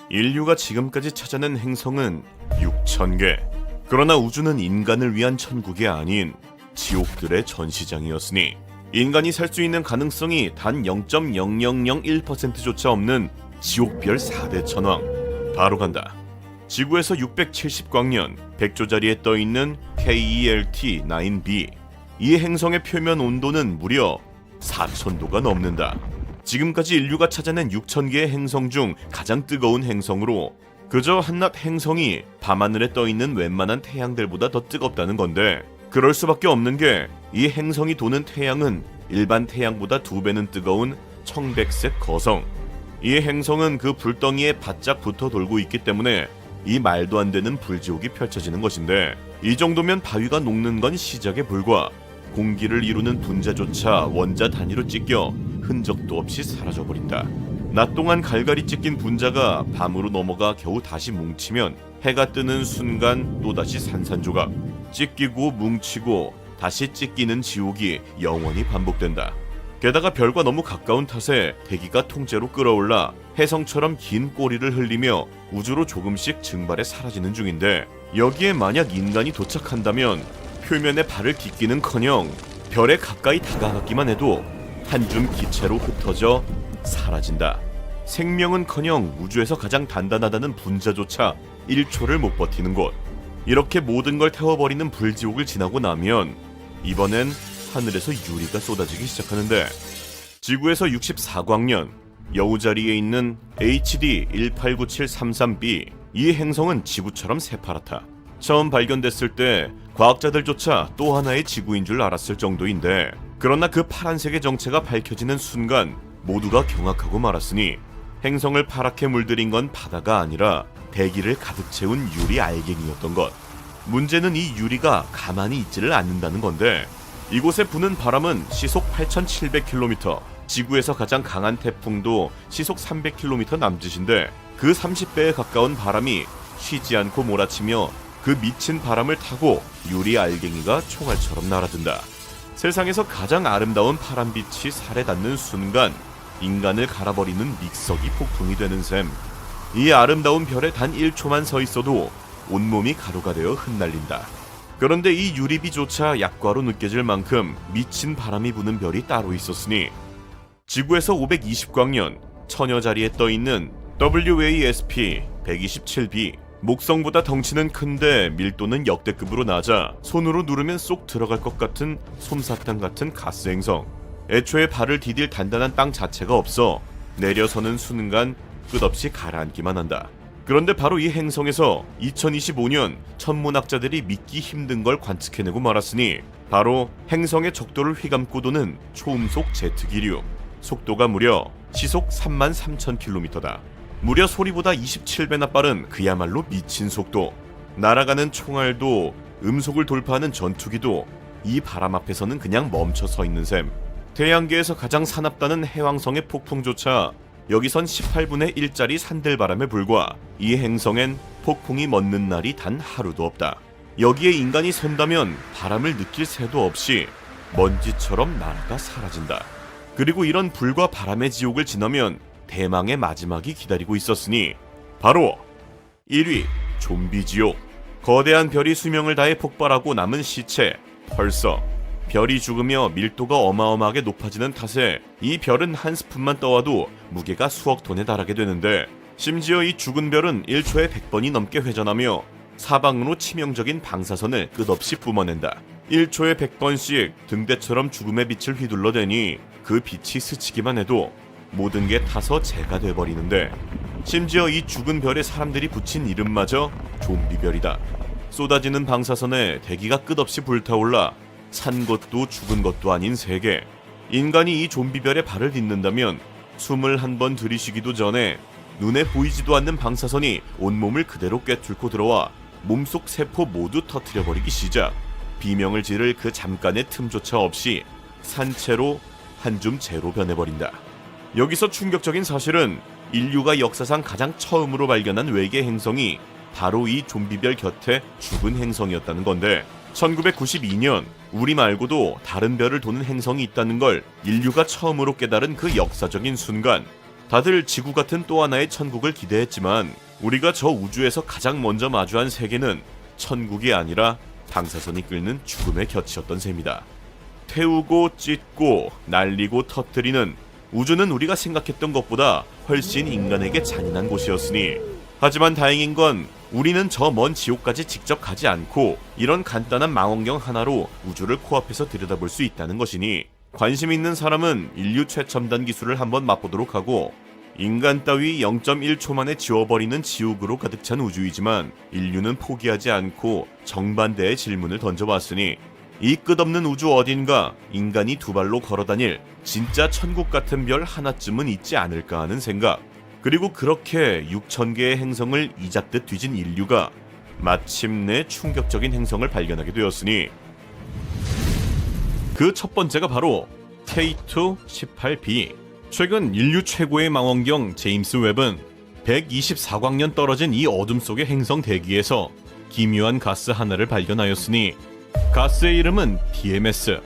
인류가 지금까지 찾아낸 행성은 6,000개. 그러나 우주는 인간을 위한 천국이 아닌 지옥들의 전시장이었으니 인간이 살 수 있는 가능성이 단 0.0001%조차 없는 지옥별 4대 천왕. 바로 간다. 지구에서 670광년 100조자리에 떠있는 KELT-9b. 이 행성의 표면 온도는 무려 4,000도가 넘는다. 지금까지 인류가 찾아낸 6,000개의 행성 중 가장 뜨거운 행성으로 그저 한낱 행성이 밤하늘에 떠있는 웬만한 태양들보다 더 뜨겁다는 건데, 그럴 수밖에 없는 게 이 행성이 도는 태양은 일반 태양보다 2배는 뜨거운 청백색 거성. 이 행성은 그 불덩이에 바짝 붙어 돌고 있기 때문에 이 말도 안 되는 불지옥이 펼쳐지는 것인데, 이 정도면 바위가 녹는 건 시작에 불과. 공기를 이루는 분자조차 원자 단위로 찢겨 흔적도 없이 사라져버린다. 낮 동안 갈갈이 찢긴 분자가 밤으로 넘어가 겨우 다시 뭉치면 해가 뜨는 순간 또다시 산산조각. 찢기고 뭉치고 다시 찢기는 지옥이 영원히 반복된다. 게다가 별과 너무 가까운 탓에 대기가 통째로 끌어올라 혜성처럼 긴 꼬리를 흘리며 우주로 조금씩 증발해 사라지는 중인데, 여기에 만약 인간이 도착한다면 표면에 발을 딛기는커녕 별에 가까이 다가가기만 해도 한 줌 기체로 흩어져 사라진다. 생명은커녕 우주에서 가장 단단하다는 분자조차 1초를 못 버티는 곳. 이렇게 모든 걸 태워버리는 불지옥을 지나고 나면 이번엔 하늘에서 유리가 쏟아지기 시작하는데, 지구에서 64광년 여우자리에 있는 HD 189733b. 이 행성은 지구처럼 새파랗다. 처음 발견됐을 때 과학자들조차 또 하나의 지구인 줄 알았을 정도인데, 그러나 그 파란색의 정체가 밝혀지는 순간 모두가 경악하고 말았으니 행성을 파랗게 물들인 건 바다가 아니라 대기를 가득 채운 유리 알갱이였던 것. 문제는 이 유리가 가만히 있지를 않는다는 건데, 이곳에 부는 바람은 시속 8,700km, 지구에서 가장 강한 태풍도 시속 300km 남짓인데, 그 30배에 가까운 바람이 쉬지 않고 몰아치며 그 미친 바람을 타고 유리 알갱이가 총알처럼 날아든다. 세상에서 가장 아름다운 파란빛이 살에 닿는 순간 인간을 갈아버리는 믹서기 폭풍이 되는 셈. 이 아름다운 별에 단 1초만 서 있어도 온몸이 가루가 되어 흩날린다. 그런데 이 유리비조차 약과로 느껴질 만큼 미친 바람이 부는 별이 따로 있었으니, 지구에서 520광년 처녀자리에 떠있는 WASP-127b. 목성보다 덩치는 큰데 밀도는 역대급으로 낮아 손으로 누르면 쏙 들어갈 것 같은 솜사탕 같은 가스 행성. 애초에 발을 디딜 단단한 땅 자체가 없어 내려서는 순간 끝없이 가라앉기만 한다. 그런데 바로 이 행성에서 2025년 천문학자들이 믿기 힘든 걸 관측해내고 말았으니, 바로 행성의 적도를 휘감고 도는 초음속 제트기류. 속도가 무려 시속 33,000km다. 무려 소리보다 27배나 빠른 그야말로 미친 속도. 날아가는 총알도 음속을 돌파하는 전투기도 이 바람 앞에서는 그냥 멈춰 서 있는 셈. 태양계에서 가장 사납다는 해왕성의 폭풍조차 여기선 18분의 1짜리 산들바람에 불과. 이 행성엔 폭풍이 멎는 날이 단 하루도 없다. 여기에 인간이 선다면 바람을 느낄 새도 없이 먼지처럼 날아가 사라진다. 그리고 이런 불과 바람의 지옥을 지나면 대망의 마지막이 기다리고 있었으니, 바로 1위 좀비지옥. 거대한 별이 수명을 다해 폭발하고 남은 시체 펄서. 별이 죽으며 밀도가 어마어마하게 높아지는 탓에 이 별은 한 스푼만 떠와도 무게가 수억 톤에 달하게 되는데, 심지어 이 죽은 별은 1초에 100번이 넘게 회전하며 사방으로 치명적인 방사선을 끝없이 뿜어낸다. 1초에 100번씩 등대처럼 죽음의 빛을 휘둘러대니 그 빛이 스치기만 해도 모든 게 타서 재가 돼버리는데, 심지어 이 죽은 별에 사람들이 붙인 이름마저 좀비별이다. 쏟아지는 방사선에 대기가 끝없이 불타올라 산 것도 죽은 것도 아닌 세계. 인간이 이 좀비별에 발을 딛는다면 숨을 한 번 들이쉬기도 전에 눈에 보이지도 않는 방사선이 온몸을 그대로 꿰뚫고 들어와 몸속 세포 모두 터뜨려버리기 시작. 비명을 지를 그 잠깐의 틈조차 없이 산채로 한 줌 재로 변해버린다. 여기서 충격적인 사실은 인류가 역사상 가장 처음으로 발견한 외계 행성이 바로 이 좀비별 곁에 죽은 행성이었다는 건데, 1992년 우리 말고도 다른 별을 도는 행성이 있다는 걸 인류가 처음으로 깨달은 그 역사적인 순간, 다들 지구 같은 또 하나의 천국을 기대했지만 우리가 저 우주에서 가장 먼저 마주한 세계는 천국이 아니라 방사선이 끓는 죽음의 곁이었던 셈이다. 태우고 찢고 날리고 터뜨리는 우주는 우리가 생각했던 것보다 훨씬 인간에게 잔인한 곳이었으니, 하지만 다행인 건 우리는 저 먼 지옥까지 직접 가지 않고 이런 간단한 망원경 하나로 우주를 코앞에서 들여다볼 수 있다는 것이니, 관심 있는 사람은 인류 최첨단 기술을 한번 맛보도록 하고, 인간 따위 0.1초 만에 지워버리는 지옥으로 가득 찬 우주이지만 인류는 포기하지 않고 정반대의 질문을 던져봤으니, 이 끝없는 우주 어딘가 인간이 두 발로 걸어다닐 진짜 천국 같은 별 하나쯤은 있지 않을까 하는 생각, 그리고 그렇게 6,000개의 행성을 이잡듯 뒤진 인류가 마침내 충격적인 행성을 발견하게 되었으니, 그 첫 번째가 바로 K2-18b. 최근 인류 최고의 망원경 제임스 웹은 124광년 떨어진 이 어둠 속의 행성 대기에서 기묘한 가스 하나를 발견하였으니, 가스의 이름은 DMS,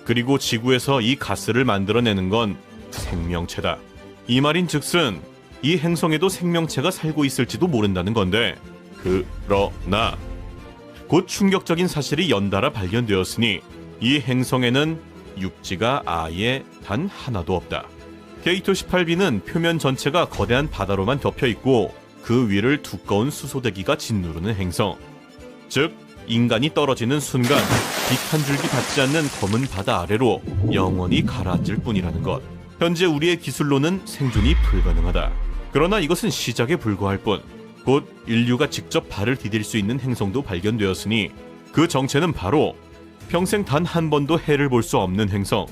그리고 지구에서 이 가스를 만들어내는 건 생명체다. 이 말인 즉슨 이 행성에도 생명체가 살고 있을지도 모른다는 건데, 그러나 곧 충격적인 사실이 연달아 발견되었으니 이 행성에는 육지가 아예 단 하나도 없다. K2-18b는 표면 전체가 거대한 바다로만 덮여있고 그 위를 두꺼운 수소대기가 짓누르는 행성, 즉 인간이 떨어지는 순간 빛 한 줄기 닿지 않는 검은 바다 아래로 영원히 가라앉을 뿐이라는 것. 현재 우리의 기술로는 생존이 불가능하다. 그러나 이것은 시작에 불과할 뿐, 곧 인류가 직접 발을 디딜 수 있는 행성도 발견되었으니 그 정체는 바로 평생 단 한 번도 해를 볼 수 없는 행성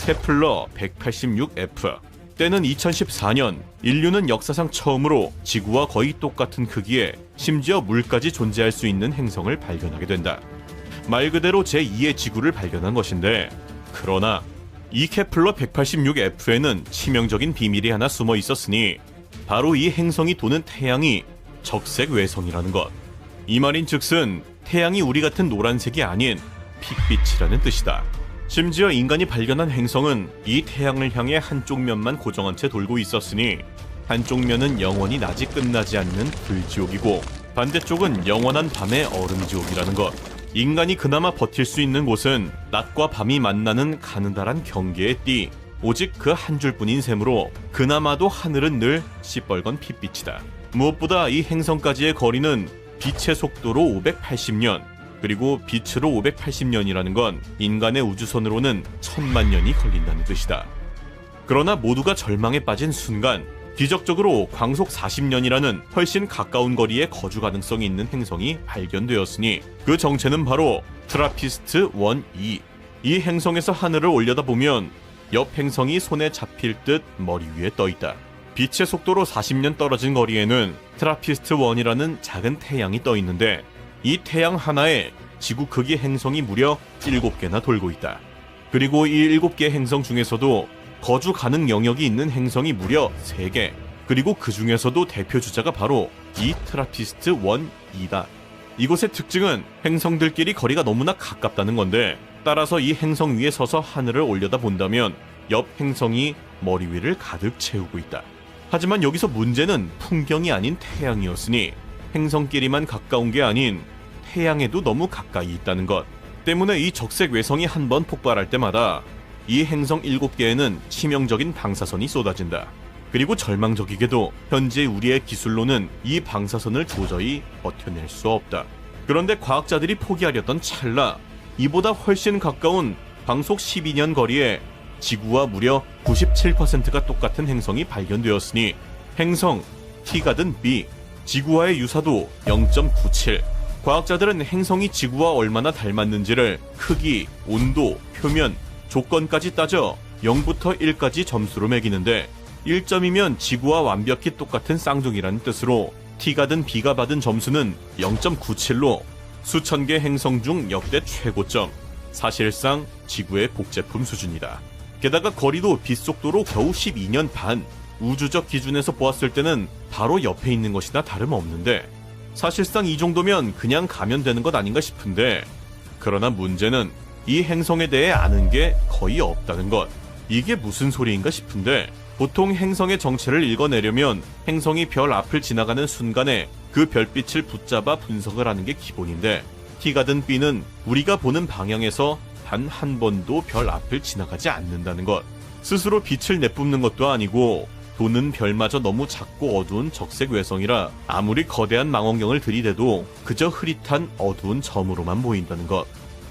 케플러 186f. 때는 2014년, 인류는 역사상 처음으로 지구와 거의 똑같은 크기에 심지어 물까지 존재할 수 있는 행성을 발견하게 된다. 말 그대로 제2의 지구를 발견한 것인데, 그러나 이 케플러 186f에는 치명적인 비밀이 하나 숨어 있었으니 바로 이 행성이 도는 태양이 적색 외성이라는 것. 이 말인 즉슨 태양이 우리 같은 노란색이 아닌 픽빛이라는 뜻이다. 심지어 인간이 발견한 행성은 이 태양을 향해 한쪽 면만 고정한 채 돌고 있었으니, 한쪽 면은 영원히 낮이 끝나지 않는 불지옥이고 반대쪽은 영원한 밤의 얼음지옥이라는 것. 인간이 그나마 버틸 수 있는 곳은 낮과 밤이 만나는 가느다란 경계의 띠, 오직 그 한 줄뿐인 셈으로 그나마도 하늘은 늘 시뻘건 핏빛이다. 무엇보다 이 행성까지의 거리는 빛의 속도로 580년, 그리고 빛으로 580년이라는 건 인간의 우주선으로는 1000만 년이 걸린다는 뜻이다. 그러나 모두가 절망에 빠진 순간 기적적으로 광속 40년이라는 훨씬 가까운 거리에 거주 가능성이 있는 행성이 발견되었으니 그 정체는 바로 트라피스트 1e. 이 행성에서 하늘을 올려다보면 옆 행성이 손에 잡힐 듯 머리 위에 떠있다. 빛의 속도로 40년 떨어진 거리에는 트라피스트 1이라는 작은 태양이 떠있는데, 이 태양 하나에 지구 크기 행성이 무려 7개나 돌고 있다. 그리고 이 7개 행성 중에서도 거주 가능 영역이 있는 행성이 무려 3개, 그리고 그 중에서도 대표 주자가 바로 이 트라피스트 1이다. 이곳의 특징은 행성들끼리 거리가 너무나 가깝다는 건데, 따라서 이 행성 위에 서서 하늘을 올려다본다면 옆 행성이 머리 위를 가득 채우고 있다. 하지만 여기서 문제는 풍경이 아닌 태양이었으니 행성끼리만 가까운 게 아닌 태양에도 너무 가까이 있다는 것 때문에 이 적색 외성이 한번 폭발할 때마다 이 행성 7개에는 치명적인 방사선이 쏟아진다. 그리고 절망적이게도 현재 우리의 기술로는 이 방사선을 도저히 버텨낼 수 없다. 그런데 과학자들이 포기하려던 찰나, 이보다 훨씬 가까운 방속 12년 거리에 지구와 무려 97%가 똑같은 행성이 발견되었으니 행성 티가든 B, 지구와의 유사도 0.97. 과학자들은 행성이 지구와 얼마나 닮았는지를 크기, 온도, 표면, 조건까지 따져 0부터 1까지 점수로 매기는데 1점이면 지구와 완벽히 똑같은 쌍둥이라는 뜻으로 T가든 B가 받은 점수는 0.97로 수천 개 행성 중 역대 최고점, 사실상 지구의 복제품 수준이다. 게다가 거리도 빛 속도로 겨우 12년 반, 우주적 기준에서 보았을 때는 바로 옆에 있는 것이나 다름없는데 사실상 이 정도면 그냥 가면 되는 것 아닌가 싶은데, 그러나 문제는 이 행성에 대해 아는 게 거의 없다는 것. 이게 무슨 소리인가 싶은데 보통 행성의 정체를 읽어내려면 행성이 별 앞을 지나가는 순간에 그 별빛을 붙잡아 분석을 하는 게 기본인데, T가 든 B는 우리가 보는 방향에서 단 한 번도 별 앞을 지나가지 않는다는 것. 스스로 빛을 내뿜는 것도 아니고 도는 별마저 너무 작고 어두운 적색 외성이라 아무리 거대한 망원경을 들이대도 그저 흐릿한 어두운 점으로만 보인다는 것.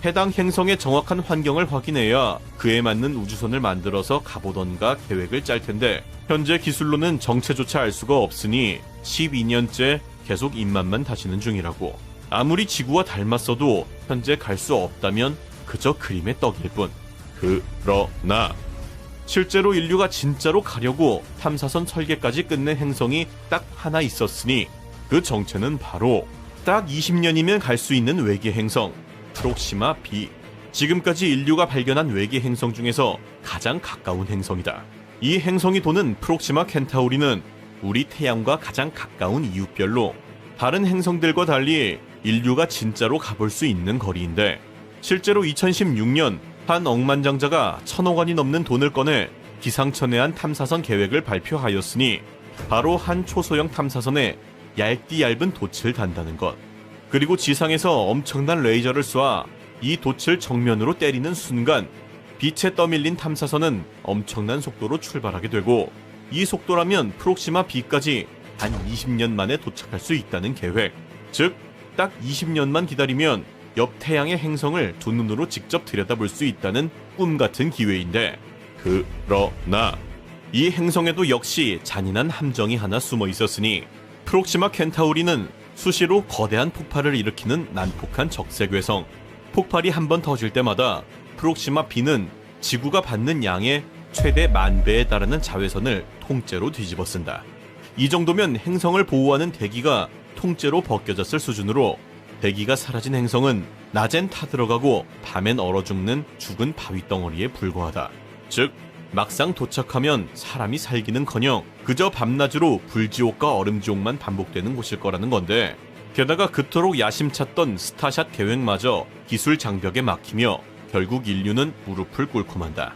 해당 행성의 정확한 환경을 확인해야 그에 맞는 우주선을 만들어서 가보던가 계획을 짤 텐데, 현재 기술로는 정체조차 알 수가 없으니 12년째 계속 입맛만 다시는 중이라고. 아무리 지구와 닮았어도 현재 갈 수 없다면 그저 그림의 떡일 뿐. 그러나 실제로 인류가 진짜로 가려고 탐사선 설계까지 끝낸 행성이 딱 하나 있었으니 그 정체는 바로 딱 20년이면 갈 수 있는 외계 행성 프록시마 B. 지금까지 인류가 발견한 외계 행성 중에서 가장 가까운 행성이다. 이 행성이 도는 프록시마 켄타우리는 우리 태양과 가장 가까운 이웃별로 다른 행성들과 달리 인류가 진짜로 가볼 수 있는 거리인데, 실제로 2016년 한 억만장자가 1,000억 원이 넘는 돈을 꺼내 기상천외한 탐사선 계획을 발표하였으니 바로 한 초소형 탐사선에 얇디 얇은 돛을 단다는 것. 그리고 지상에서 엄청난 레이저를 쏴 이 돛을 정면으로 때리는 순간 빛에 떠밀린 탐사선은 엄청난 속도로 출발하게 되고, 이 속도라면 프록시마 B까지 단 20년 만에 도착할 수 있다는 계획. 즉, 딱 20년만 기다리면 옆 태양의 행성을 두 눈으로 직접 들여다볼 수 있다는 꿈같은 기회인데, 그러나 이 행성에도 역시 잔인한 함정이 하나 숨어 있었으니, 프록시마 켄타우리는 수시로 거대한 폭발을 일으키는 난폭한 적색외성. 폭발이 한 번 터질 때마다 프록시마 B는 지구가 받는 양의 최대 10,000배에 달하는 자외선을 통째로 뒤집어 쓴다. 이 정도면 행성을 보호하는 대기가 통째로 벗겨졌을 수준으로, 대기가 사라진 행성은 낮엔 타들어가고 밤엔 얼어 죽는 죽은 바위덩어리에 불과하다. 즉, 막상 도착하면 사람이 살기는커녕 그저 밤낮으로 불지옥과 얼음지옥만 반복되는 곳일 거라는 건데, 게다가 그토록 야심찼던 스타샷 계획마저 기술 장벽에 막히며 결국 인류는 무릎을 꿇고 만다.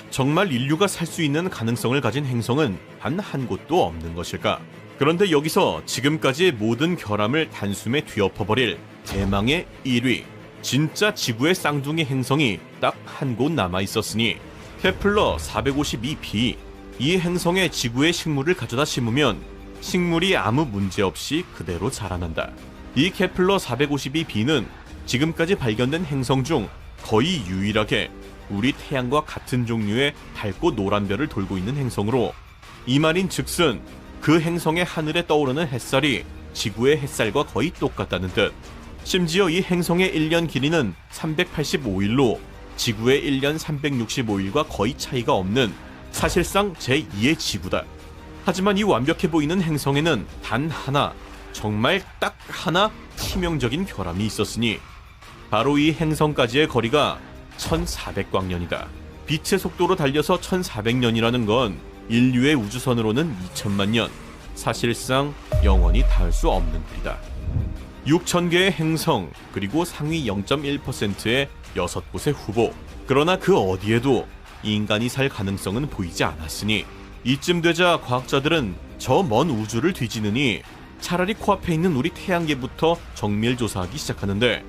정말 인류가 살 수 있는 가능성을 가진 행성은 단 한 곳도 없는 것일까? 그런데 여기서 지금까지의 모든 결함을 단숨에 뒤엎어버릴 대망의 1위, 진짜 지구의 쌍둥이 행성이 딱 한 곳 남아있었으니 케플러 452b. 이 행성에 지구의 식물을 가져다 심으면 식물이 아무 문제 없이 그대로 자라난다. 이 케플러 452b는 지금까지 발견된 행성 중 거의 유일하게 우리 태양과 같은 종류의 밝고 노란 별을 돌고 있는 행성으로, 이 말인 즉슨 그 행성의 하늘에 떠오르는 햇살이 지구의 햇살과 거의 똑같다는 뜻. 심지어 이 행성의 1년 길이는 385일로 지구의 1년 365일과 거의 차이가 없는 사실상 제2의 지구다. 하지만 이 완벽해 보이는 행성에는 단 하나, 정말 딱 하나 치명적인 결함이 있었으니 바로 이 행성까지의 거리가 1400광년이다. 빛의 속도로 달려서 1400년이라는 건 인류의 우주선으로는 2000만 년, 사실상 영원히 닿을 수 없는 길이다. 6000개의 행성, 그리고 상위 0.1%의 6곳의 후보. 그러나 그 어디에도 인간이 살 가능성은 보이지 않았으니 이쯤 되자 과학자들은 저 먼 우주를 뒤지느니 차라리 코앞에 있는 우리 태양계부터 정밀 조사하기 시작하는데,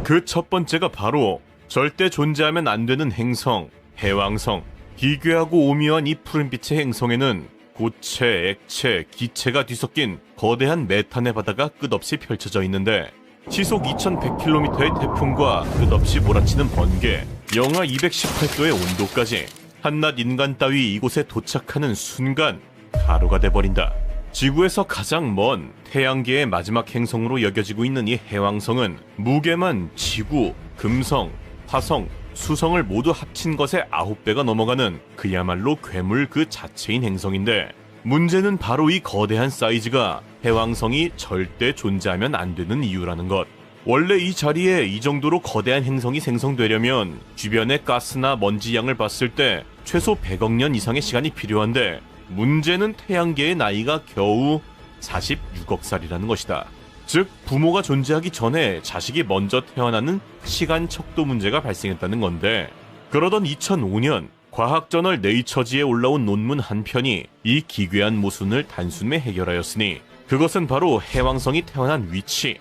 그 첫 번째가 바로 절대 존재하면 안 되는 행성, 해왕성. 기괴하고 오묘한 이 푸른빛의 행성에는 고체, 액체, 기체가 뒤섞인 거대한 메탄의 바다가 끝없이 펼쳐져 있는데, 시속 2100km의 태풍과 끝없이 몰아치는 번개, 영하 218도의 온도까지 한낱 인간 따위 이곳에 도착하는 순간 가루가 돼버린다. 지구에서 가장 먼 태양계의 마지막 행성으로 여겨지고 있는 이 해왕성은 무게만 지구, 금성, 화성, 수성을 모두 합친 것의 9배가 넘어가는 그야말로 괴물 그 자체인 행성인데, 문제는 바로 이 거대한 사이즈가 해왕성이 절대 존재하면 안 되는 이유라는 것. 원래 이 자리에 이 정도로 거대한 행성이 생성되려면 주변의 가스나 먼지 양을 봤을 때 최소 100억 년 이상의 시간이 필요한데, 문제는 태양계의 나이가 겨우 46억 살이라는 것이다. 즉, 부모가 존재하기 전에 자식이 먼저 태어나는 시간 척도 문제가 발생했다는 건데, 그러던 2005년 과학저널 네이처지에 올라온 논문 한 편이 이 기괴한 모순을 단숨에 해결하였으니 그것은 바로 해왕성이 태어난 위치.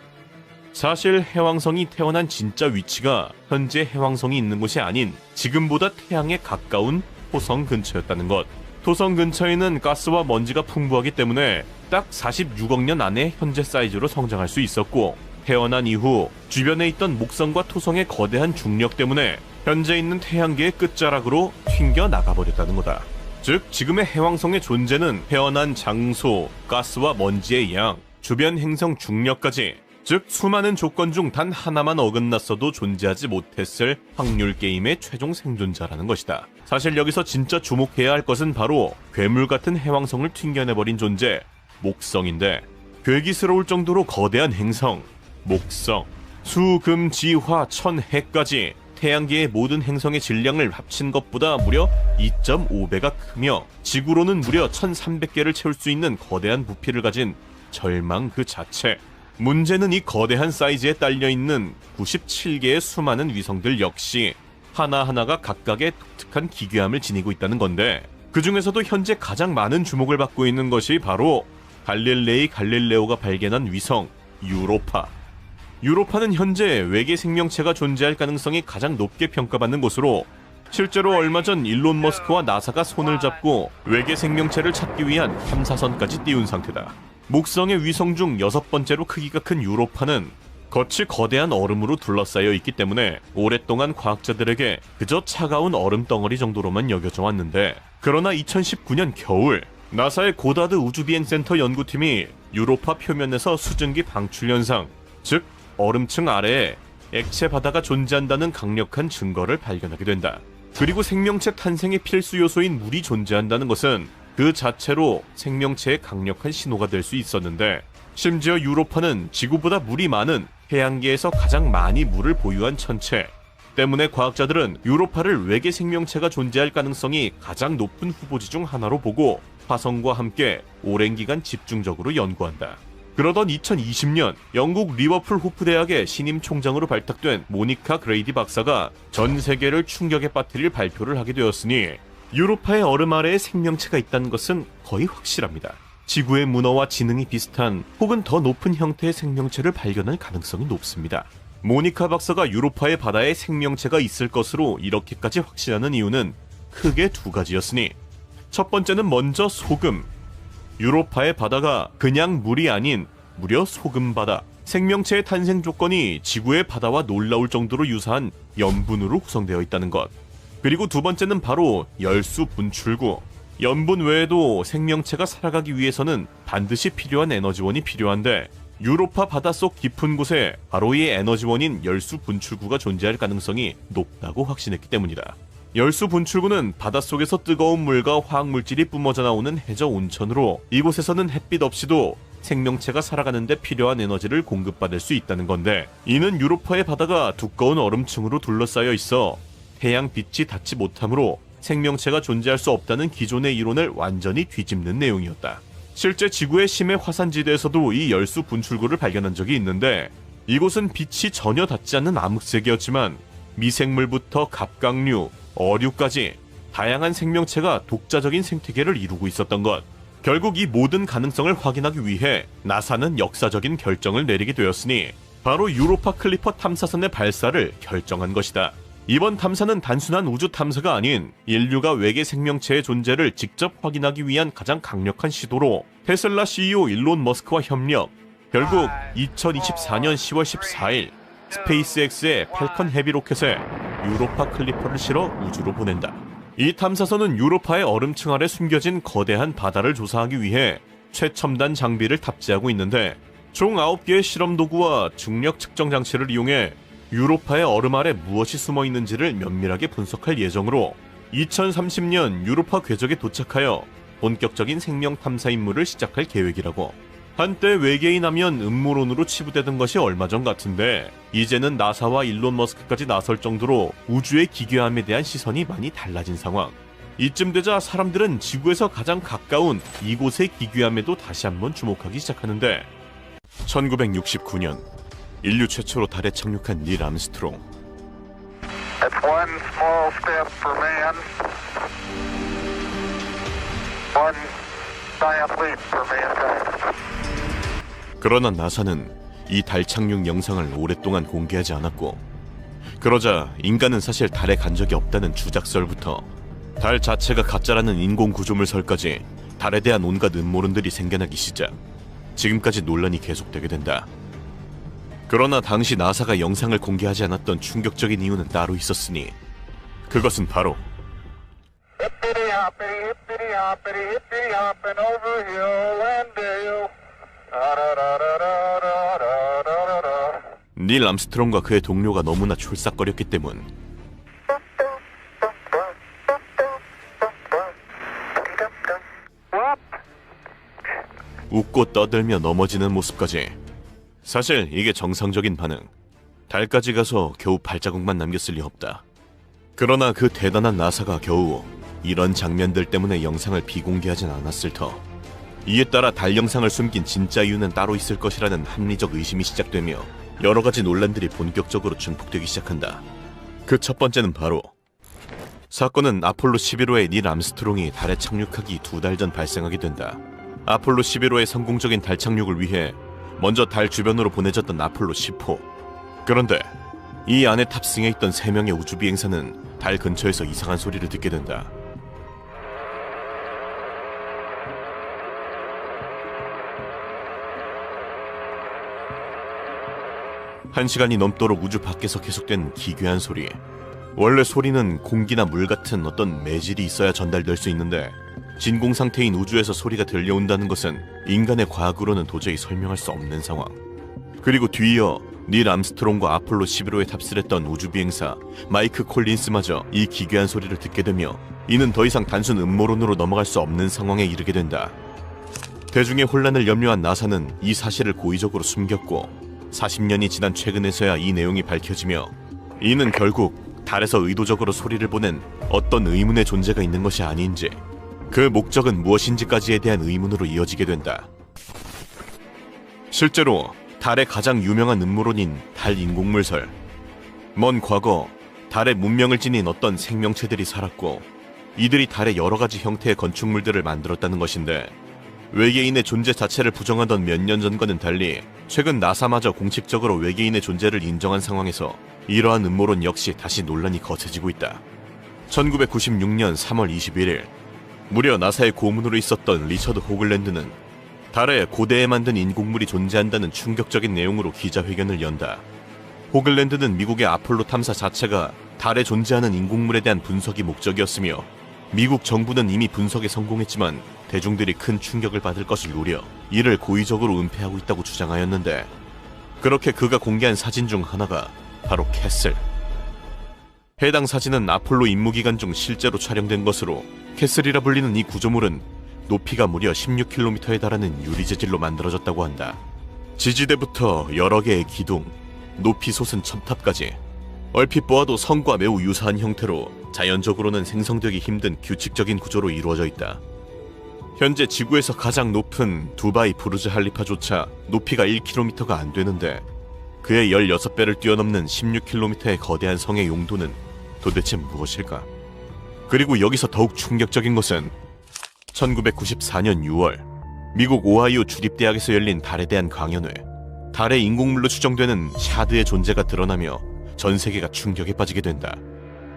사실 해왕성이 태어난 진짜 위치가 현재 해왕성이 있는 곳이 아닌 지금보다 태양에 가까운 토성 근처였다는 것. 토성 근처에는 가스와 먼지가 풍부하기 때문에 딱 46억 년 안에 현재 사이즈로 성장할 수 있었고, 태어난 이후 주변에 있던 목성과 토성의 거대한 중력 때문에 현재 있는 태양계의 끝자락으로 튕겨 나가버렸다는 거다. 즉 지금의 해왕성의 존재는 태어난 장소, 가스와 먼지의 양, 주변 행성 중력까지, 즉 수많은 조건 중 단 하나만 어긋났어도 존재하지 못했을 확률 게임의 최종 생존자라는 것이다. 사실 여기서 진짜 주목해야 할 것은 바로 괴물 같은 해왕성을 튕겨내버린 존재, 목성인데, 괴기스러울 정도로 거대한 행성, 목성, 수금지화 천해까지 태양계의 모든 행성의 질량을 합친 것보다 무려 2.5배가 크며 지구로는 무려 1300개를 채울 수 있는 거대한 부피를 가진 절망 그 자체. 문제는 이 거대한 사이즈에 딸려있는 97개의 수많은 위성들 역시 하나하나가 각각의 독특한 기괴함을 지니고 있다는 건데, 그 중에서도 현재 가장 많은 주목을 받고 있는 것이 바로 갈릴레오가 발견한 위성 유로파. 유로파는 현재 외계 생명체가 존재할 가능성이 가장 높게 평가받는 곳으로, 실제로 얼마 전 일론 머스크와 나사가 손을 잡고 외계 생명체를 찾기 위한 탐사선까지 띄운 상태다. 목성의 위성 중 6번째로 크기가 큰 유로파는 겉이 거대한 얼음으로 둘러싸여 있기 때문에 오랫동안 과학자들에게 그저 차가운 얼음 덩어리 정도로만 여겨져 왔는데, 그러나 2019년 겨울 나사의 고다드 우주비행센터 연구팀이 유로파 표면에서 수증기 방출 현상, 즉 얼음층 아래에 액체 바다가 존재한다는 강력한 증거를 발견하게 된다. 그리고 생명체 탄생의 필수 요소인 물이 존재한다는 것은 그 자체로 생명체의 강력한 신호가 될 수 있었는데, 심지어 유로파는 지구보다 물이 많은 해양계에서 가장 많이 물을 보유한 천체 때문에 과학자들은 유로파를 외계 생명체가 존재할 가능성이 가장 높은 후보지 중 하나로 보고 화성과 함께 오랜 기간 집중적으로 연구한다. 그러던 2020년 영국 리버풀 호프 대학의 신임 총장으로 발탁된 모니카 그레이디 박사가 전 세계를 충격에 빠뜨릴 발표를 하게 되었으니 유로파의 얼음 아래에 생명체가 있다는 것은 거의 확실합니다. 지구의 문어와 지능이 비슷한 혹은 더 높은 형태의 생명체를 발견할 가능성이 높습니다. 모니카 박사가 유로파의 바다에 생명체가 있을 것으로 이렇게까지 확신하는 이유는 크게 두 가지였으니, 첫 번째는 먼저 소금. 유로파의 바다가 그냥 물이 아닌 무려 소금바다. 생명체의 탄생 조건이 지구의 바다와 놀라울 정도로 유사한 염분으로 구성되어 있다는 것. 그리고 두 번째는 바로 열수 분출구. 염분 외에도 생명체가 살아가기 위해서는 반드시 필요한 에너지원이 필요한데, 유로파 바닷속 깊은 곳에 바로 이 에너지원인 열수 분출구가 존재할 가능성이 높다고 확신했기 때문이다. 열수 분출구는 바닷속에서 뜨거운 물과 화학물질이 뿜어져 나오는 해저 온천으로, 이곳에서는 햇빛 없이도 생명체가 살아가는 데 필요한 에너지를 공급받을 수 있다는 건데, 이는 유로파의 바다가 두꺼운 얼음층으로 둘러싸여 있어 태양 빛이 닿지 못하므로 생명체가 존재할 수 없다는 기존의 이론을 완전히 뒤집는 내용이었다. 실제 지구의 심해 화산지대에서도 이 열수 분출구를 발견한 적이 있는데, 이곳은 빛이 전혀 닿지 않는 암흑색이었지만 미생물부터 갑각류, 어류까지 다양한 생명체가 독자적인 생태계를 이루고 있었던 것. 결국 이 모든 가능성을 확인하기 위해 나사는 역사적인 결정을 내리게 되었으니 바로 유로파 클리퍼 탐사선의 발사를 결정한 것이다. 이번 탐사는 단순한 우주 탐사가 아닌 인류가 외계 생명체의 존재를 직접 확인하기 위한 가장 강력한 시도로, 테슬라 CEO 일론 머스크와 협력, 결국 2024년 10월 14일 스페이스X의 팰컨 헤비 로켓에 유로파 클리퍼를 실어 우주로 보낸다. 이 탐사선은 유로파의 얼음층 아래 숨겨진 거대한 바다를 조사하기 위해 최첨단 장비를 탑재하고 있는데, 총 9개의 실험 도구와 중력 측정 장치를 이용해 유로파의 얼음 아래 무엇이 숨어 있는지를 면밀하게 분석할 예정으로 2030년 유로파 궤적에 도착하여 본격적인 생명 탐사 임무를 시작할 계획이라고. 한때 외계인 하면 음모론으로 치부되던 것이 얼마 전 같은데, 이제는 나사와 일론 머스크까지 나설 정도로 우주의 기괴함에 대한 시선이 많이 달라진 상황. 이쯤 되자 사람들은 지구에서 가장 가까운 이곳의 기괴함에도 다시 한번 주목하기 시작하는데, 1969년 인류 최초로 달에 착륙한 닐 암스트롱. It's one small step for man, One giant leap for mankind. 그러나 나사는 이 달 착륙 영상을 오랫동안 공개하지 않았고, 그러자 인간은 사실 달에 간 적이 없다는 주작설부터 달 자체가 가짜라는 인공 구조물설까지 달에 대한 온갖 음모론들이 생겨나기 시작 지금까지 논란이 계속되게 된다. 그러나 당시 나사가 영상을 공개하지 않았던 충격적인 이유는 따로 있었으니 그것은 바로 Hippity hoppity, hippity hoppity, hippity hopping over hill and dale. Da-da-da-da-da-da-da-da-da. 닐 암스트롱과 그의 동료가 너무나 촐싹거렸기 때문. 웃고 떠들며 넘어지는 모습까지. 사실 이게 정상적인 반응. 달까지 가서 겨우 발자국만 남겼을 리 없다. 그러나 그 대단한 나사가 겨우 이런 장면들 때문에 영상을 비공개하진 않았을 터. 이에 따라 달 영상을 숨긴 진짜 이유는 따로 있을 것이라는 합리적 의심이 시작되며 여러 가지 논란들이 본격적으로 증폭되기 시작한다. 그 첫 번째는 바로 사건은 아폴로 11호의 닐 암스트롱이 달에 착륙하기 2달 전 발생하게 된다. 아폴로 11호의 성공적인 달 착륙을 위해 먼저 달 주변으로 보내졌던 아폴로 10호. 그런데 이 안에 탑승해 있던 3명의 우주비행사는 달 근처에서 이상한 소리를 듣게 된다. 한 시간이 넘도록 우주 밖에서 계속된 기괴한 소리. 원래 소리는 공기나 물 같은 어떤 매질이 있어야 전달될 수 있는데 진공 상태인 우주에서 소리가 들려온다는 것은 인간의 과학으로는 도저히 설명할 수 없는 상황. 그리고 뒤이어 닐 암스트롱과 아폴로 11호에 탑승했던 우주비행사 마이크 콜린스마저 이 기괴한 소리를 듣게 되며 이는 더 이상 단순 음모론으로 넘어갈 수 없는 상황에 이르게 된다. 대중의 혼란을 염려한 나사는 이 사실을 고의적으로 숨겼고 40년이 지난 최근에서야 이 내용이 밝혀지며 이는 결국 달에서 의도적으로 소리를 보낸 어떤 의문의 존재가 있는 것이 아닌지, 그 목적은 무엇인지까지에 대한 의문으로 이어지게 된다. 실제로 달의 가장 유명한 음모론인 달 인공물설. 먼 과거 달에 문명을 지닌 어떤 생명체들이 살았고 이들이 달의 여러 가지 형태의 건축물들을 만들었다는 것인데, 외계인의 존재 자체를 부정하던 몇 년 전과는 달리 최근 나사마저 공식적으로 외계인의 존재를 인정한 상황에서 이러한 음모론 역시 다시 논란이 거세지고 있다. 1996년 3월 21일 무려 나사의 고문으로 있었던 리처드 호글랜드는 달에 고대에 만든 인공물이 존재한다는 충격적인 내용으로 기자회견을 연다. 호글랜드는 미국의 아폴로 탐사 자체가 달에 존재하는 인공물에 대한 분석이 목적이었으며 미국 정부는 이미 분석에 성공했지만 대중들이 큰 충격을 받을 것을 우려 이를 고의적으로 은폐하고 있다고 주장하였는데, 그렇게 그가 공개한 사진 중 하나가 바로 캐슬. 해당 사진은 아폴로 임무기간 중 실제로 촬영된 것으로 캐슬이라 불리는 이 구조물은 높이가 무려 16km에 달하는 유리 재질로 만들어졌다고 한다. 지지대부터 여러 개의 기둥, 높이 솟은 첨탑까지 얼핏 보아도 성과 매우 유사한 형태로 자연적으로는 생성되기 힘든 규칙적인 구조로 이루어져 있다. 현재 지구에서 가장 높은 두바이 부르즈 할리파조차 높이가 1km가 안 되는데 그의 16배를 뛰어넘는 16km의 거대한 성의 용도는 도대체 무엇일까? 그리고 여기서 더욱 충격적인 것은 1994년 6월 미국 오하이오 주립대학에서 열린 달에 대한 강연회. 달의 인공물로 추정되는 샤드의 존재가 드러나며 전 세계가 충격에 빠지게 된다.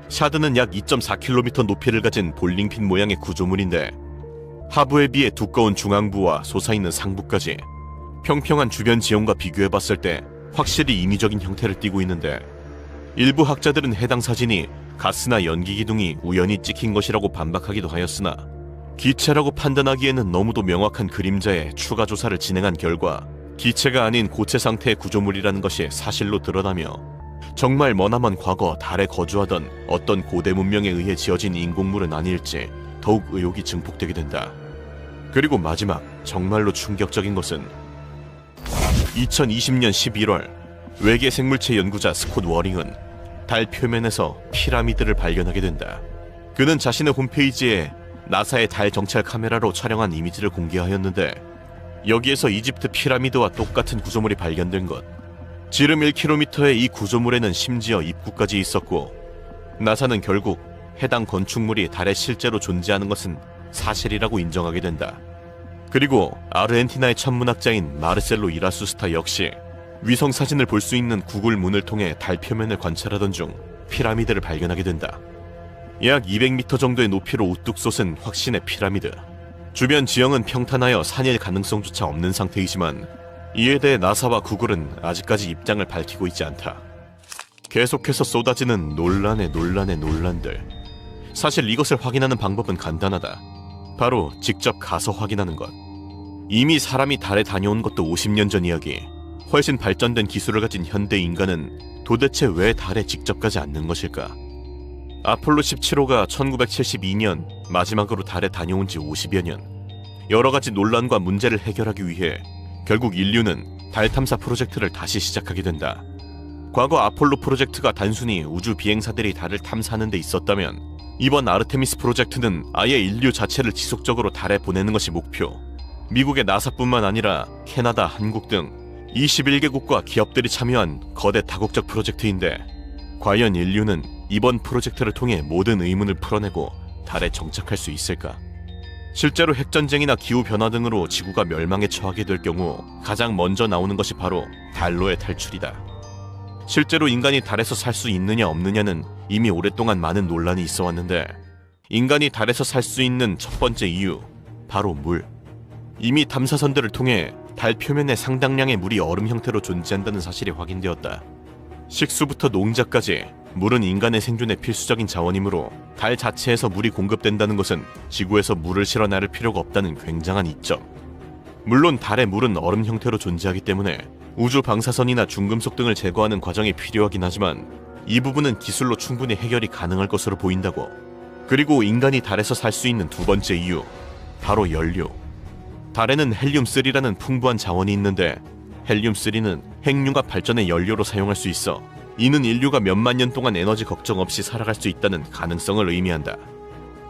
샤드는 약 2.4km 높이를 가진 볼링핀 모양의 구조물인데 하부에 비해 두꺼운 중앙부와 솟아있는 상부까지 평평한 주변 지형과 비교해봤을 때 확실히 인위적인 형태를 띠고 있는데, 일부 학자들은 해당 사진이 가스나 연기 기둥이 우연히 찍힌 것이라고 반박하기도 하였으나 기체라고 판단하기에는 너무도 명확한 그림자에 추가 조사를 진행한 결과 기체가 아닌 고체 상태의 구조물이라는 것이 사실로 드러나며 정말 머나먼 과거 달에 거주하던 어떤 고대 문명에 의해 지어진 인공물은 아닐지 더욱 의혹이 증폭되게 된다. 그리고 마지막 정말로 충격적인 것은 2020년 11월 외계 생물체 연구자 스콧 워링은 달 표면에서 피라미드를 발견하게 된다. 그는 자신의 홈페이지에 나사의 달 정찰 카메라로 촬영한 이미지를 공개하였는데 여기에서 이집트 피라미드와 똑같은 구조물이 발견된 것. 지름 1km의 이 구조물에는 심지어 입구까지 있었고 나사는 결국 해당 건축물이 달에 실제로 존재하는 것은 사실이라고 인정하게 된다. 그리고 아르헨티나의 천문학자인 마르셀로 이라수스타 역시 위성 사진을 볼 수 있는 구글 문을 통해 달 표면을 관찰하던 중 피라미드를 발견하게 된다. 약 200m 정도의 높이로 우뚝 솟은 확신의 피라미드. 주변 지형은 평탄하여 산일 가능성조차 없는 상태이지만 이에 대해 나사와 구글은 아직까지 입장을 밝히고 있지 않다. 계속해서 쏟아지는 논란의 논란들. 사실 이것을 확인하는 방법은 간단하다. 바로 직접 가서 확인하는 것. 이미 사람이 달에 다녀온 것도 50년 전 이야기. 훨씬 발전된 기술을 가진 현대 인간은 도대체 왜 달에 직접 가지 않는 것일까? 아폴로 17호가 1972년 마지막으로 달에 다녀온 지 50여 년. 여러 가지 논란과 문제를 해결하기 위해 결국 인류는 달 탐사 프로젝트를 다시 시작하게 된다. 과거 아폴로 프로젝트가 단순히 우주 비행사들이 달을 탐사하는 데 있었다면 이번 아르테미스 프로젝트는 아예 인류 자체를 지속적으로 달에 보내는 것이 목표. 미국의 나사뿐만 아니라 캐나다, 한국 등 21개국과 기업들이 참여한 거대 다국적 프로젝트인데 과연 인류는 이번 프로젝트를 통해 모든 의문을 풀어내고 달에 정착할 수 있을까? 실제로 핵전쟁이나 기후변화 등으로 지구가 멸망에 처하게 될 경우 가장 먼저 나오는 것이 바로 달로의 탈출이다. 실제로 인간이 달에서 살 수 있느냐 없느냐는 이미 오랫동안 많은 논란이 있어 왔는데 인간이 달에서 살 수 있는 첫 번째 이유, 바로 물. 이미 탐사선들을 통해 달 표면에 상당량의 물이 얼음 형태로 존재한다는 사실이 확인되었다. 식수부터 농작까지 물은 인간의 생존에 필수적인 자원이므로 달 자체에서 물이 공급된다는 것은 지구에서 물을 실어 나를 필요가 없다는 굉장한 이점. 물론 달의 물은 얼음 형태로 존재하기 때문에 우주 방사선이나 중금속 등을 제거하는 과정이 필요하긴 하지만 이 부분은 기술로 충분히 해결이 가능할 것으로 보인다고. 그리고 인간이 달에서 살 수 있는 두 번째 이유, 바로 연료. 달에는 헬륨-3라는 풍부한 자원이 있는데 헬륨-3는 핵융합 발전의 연료로 사용할 수 있어 이는 인류가 몇만 년 동안 에너지 걱정 없이 살아갈 수 있다는 가능성을 의미한다.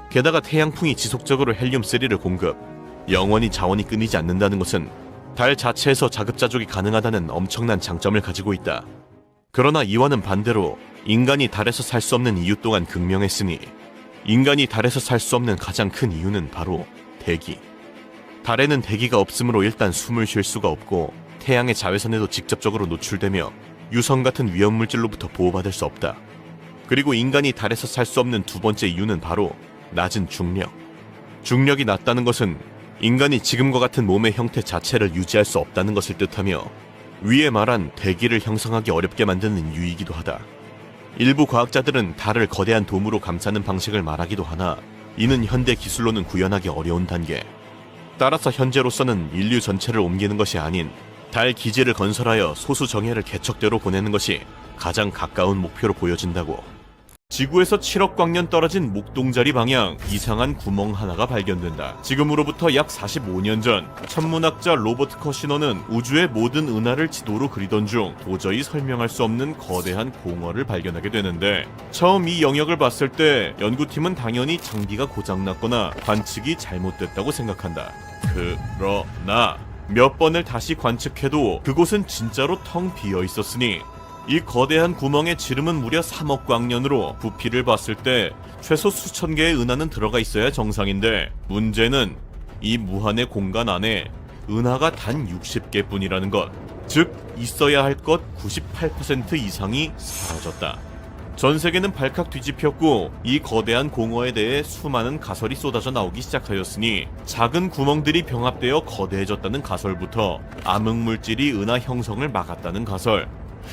게다가 태양풍이 지속적으로 헬륨-3를 공급, 영원히 자원이 끊이지 않는다는 것은 달 자체에서 자급자족이 가능하다는 엄청난 장점을 가지고 있다. 그러나 이와는 반대로 인간이 달에서 살 수 없는 이유 또한 극명했으니 인간이 달에서 살 수 없는 가장 큰 이유는 바로 대기. 달에는 대기가 없으므로 일단 숨을 쉴 수가 없고 태양의 자외선에도 직접적으로 노출되며 유성 같은 위험물질로부터 보호받을 수 없다. 그리고 인간이 달에서 살 수 없는 두 번째 이유는 바로 낮은 중력. 중력이 낮다는 것은 인간이 지금과 같은 몸의 형태 자체를 유지할 수 없다는 것을 뜻하며 위에 말한 대기를 형성하기 어렵게 만드는 이유이기도 하다. 일부 과학자들은 달을 거대한 돔으로 감싸는 방식을 말하기도 하나 이는 현대 기술로는 구현하기 어려운 단계. 따라서 현재로서는 인류 전체를 옮기는 것이 아닌 달 기지를 건설하여 소수 정예를 개척대로 보내는 것이 가장 가까운 목표로 보여진다고. 지구에서 7억 광년 떨어진 목동자리 방향 이상한 구멍 하나가 발견된다. 지금으로부터 약 45년 전 천문학자 로버트 커시너는 우주의 모든 은하를 지도로 그리던 중 도저히 설명할 수 없는 거대한 공허를 발견하게 되는데 처음 이 영역을 봤을 때 연구팀은 당연히 장비가 고장났거나 관측이 잘못됐다고 생각한다. 그러나 몇 번을 다시 관측해도 그곳은 진짜로 텅 비어 있었으니 이 거대한 구멍의 지름은 무려 3억 광년으로 부피를 봤을 때 최소 수천 개의 은하는 들어가 있어야 정상인데 문제는 이 무한의 공간 안에 은하가 단 60개뿐이라는 것. 즉 있어야 할 것 98% 이상이 사라졌다. 전 세계는 발칵 뒤집혔고 이 거대한 공허에 대해 수많은 가설이 쏟아져 나오기 시작하였으니 작은 구멍들이 병합되어 거대해졌다는 가설부터 암흑물질이 은하 형성을 막았다는 가설,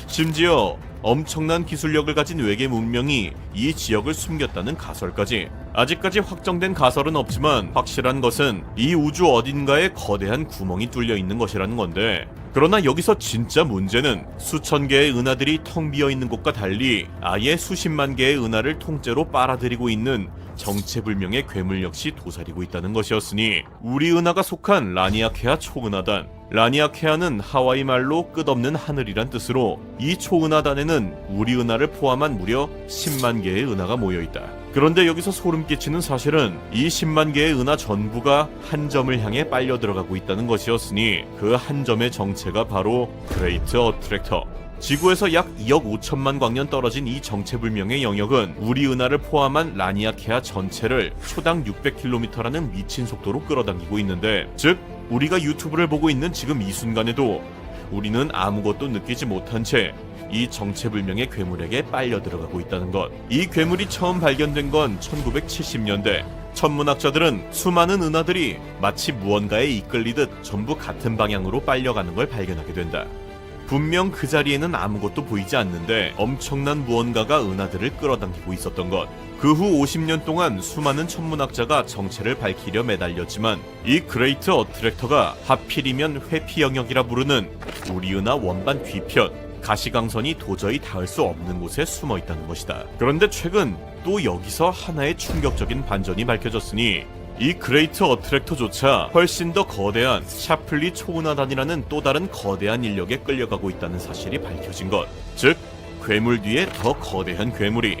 심지어 엄청난 기술력을 가진 외계 문명이 이 지역을 숨겼다는 가설까지. 아직까지 확정된 가설은 없지만 확실한 것은 이 우주 어딘가에 거대한 구멍이 뚫려 있는 것이라는 건데, 그러나 여기서 진짜 문제는 수천 개의 은하들이 텅 비어 있는 곳과 달리 아예 수십만 개의 은하를 통째로 빨아들이고 있는 정체불명의 괴물 역시 도사리고 있다는 것이었으니 우리 은하가 속한 라니아케아 초은하단, 라니아케아는 하와이 말로 끝없는 하늘이란 뜻으로 이 초은하단에는 우리 은하를 포함한 무려 10만 개의 은하가 모여있다. 그런데 여기서 소름 끼치는 사실은 이 10만 개의 은하 전부가 한 점을 향해 빨려 들어가고 있다는 것이었으니 그 한 점의 정체가 바로 그레이트 어트랙터, 지구에서 약 2억 5천만 광년 떨어진 이 정체불명의 영역은 우리 은하를 포함한 라니아케아 전체를 초당 600km라는 미친 속도로 끌어당기고 있는데, 즉 우리가 유튜브를 보고 있는 지금 이 순간에도 우리는 아무것도 느끼지 못한 채 이 정체불명의 괴물에게 빨려 들어가고 있다는 것. 이 괴물이 처음 발견된 건 1970년대. 천문학자들은 수많은 은하들이 마치 무언가에 이끌리듯 전부 같은 방향으로 빨려가는 걸 발견하게 된다. 분명 그 자리에는 아무것도 보이지 않는데 엄청난 무언가가 은하들을 끌어당기고 있었던 것. 그 후 50년 동안 수많은 천문학자가 정체를 밝히려 매달렸지만 이 그레이트 어트랙터가 하필이면 회피 영역이라 부르는 우리 은하 원반 뒤편 가시광선이 도저히 닿을 수 없는 곳에 숨어 있다는 것이다. 그런데 최근 또 여기서 하나의 충격적인 반전이 밝혀졌으니 이 그레이트 어트랙터조차 훨씬 더 거대한 샤플리 초은하단이라는 또 다른 거대한 인력에 끌려가고 있다는 사실이 밝혀진 것. 즉 괴물 뒤에 더 거대한 괴물이,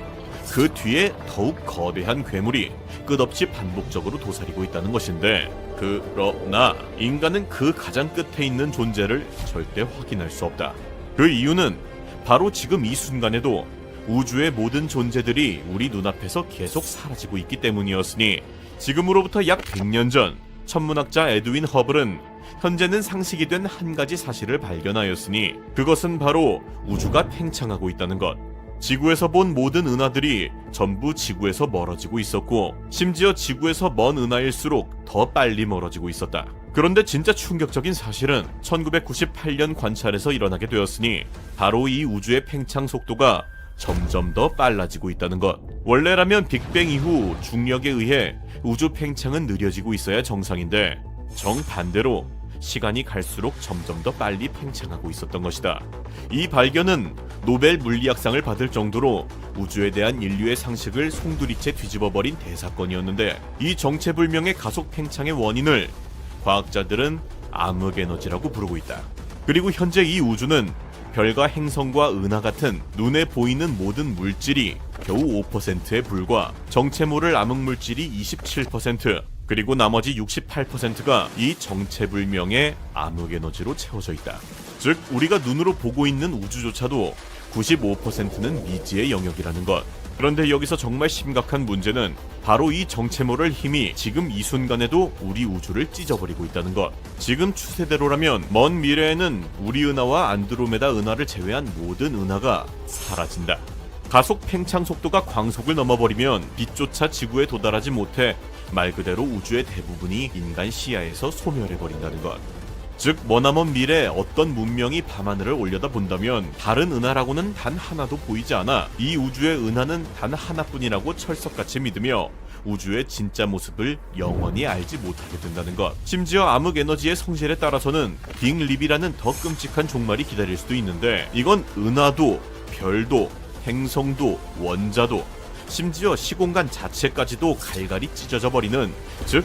그 뒤에 더욱 거대한 괴물이 끝없이 반복적으로 도사리고 있다는 것인데, 그러나 인간은 그 가장 끝에 있는 존재를 절대 확인할 수 없다. 그 이유는 바로 지금 이 순간에도 우주의 모든 존재들이 우리 눈앞에서 계속 사라지고 있기 때문이었으니, 지금으로부터 약 100년 전 천문학자 에드윈 허블은 현재는 상식이 된 한 가지 사실을 발견하였으니, 그것은 바로 우주가 팽창하고 있다는 것. 지구에서 본 모든 은하들이 전부 지구에서 멀어지고 있었고, 심지어 지구에서 먼 은하일수록 더 빨리 멀어지고 있었다. 그런데 진짜 충격적인 사실은 1998년 관찰에서 일어나게 되었으니, 바로 이 우주의 팽창 속도가 점점 더 빨라지고 있다는 것. 원래라면 빅뱅 이후 중력에 의해 우주 팽창은 느려지고 있어야 정상인데, 정반대로 시간이 갈수록 점점 더 빨리 팽창하고 있었던 것이다. 이 발견은 노벨 물리학상을 받을 정도로 우주에 대한 인류의 상식을 송두리째 뒤집어버린 대사건이었는데, 이 정체불명의 가속 팽창의 원인을 과학자들은 암흑에너지라고 부르고 있다. 그리고 현재 이 우주는 별과 행성과 은하 같은 눈에 보이는 모든 물질이 겨우 5%에 불과, 정체모를 암흑물질이 27%, 그리고 나머지 68%가 이 정체불명의 암흑에너지로 채워져 있다. 즉 우리가 눈으로 보고 있는 우주조차도 95%는 미지의 영역이라는 것. 그런데 여기서 정말 심각한 문제는 바로 이 정체모를 힘이 지금 이 순간에도 우리 우주를 찢어버리고 있다는 것. 지금 추세대로라면 먼 미래에는 우리 은하와 안드로메다 은하를 제외한 모든 은하가 사라진다. 가속 팽창 속도가 광속을 넘어버리면 빛조차 지구에 도달하지 못해 말 그대로 우주의 대부분이 인간 시야에서 소멸해버린다는 것. 즉 머나먼 미래 어떤 문명이 밤하늘을 올려다 본다면 다른 은하라고는 단 하나도 보이지 않아 이 우주의 은하는 단 하나뿐이라고 철석같이 믿으며 우주의 진짜 모습을 영원히 알지 못하게 된다는 것. 심지어 암흑에너지의 성질에 따라서는 빅립이라는 더 끔찍한 종말이 기다릴 수도 있는데, 이건 은하도 별도 행성도 원자도 심지어 시공간 자체까지도 갈갈이 찢어져 버리는, 즉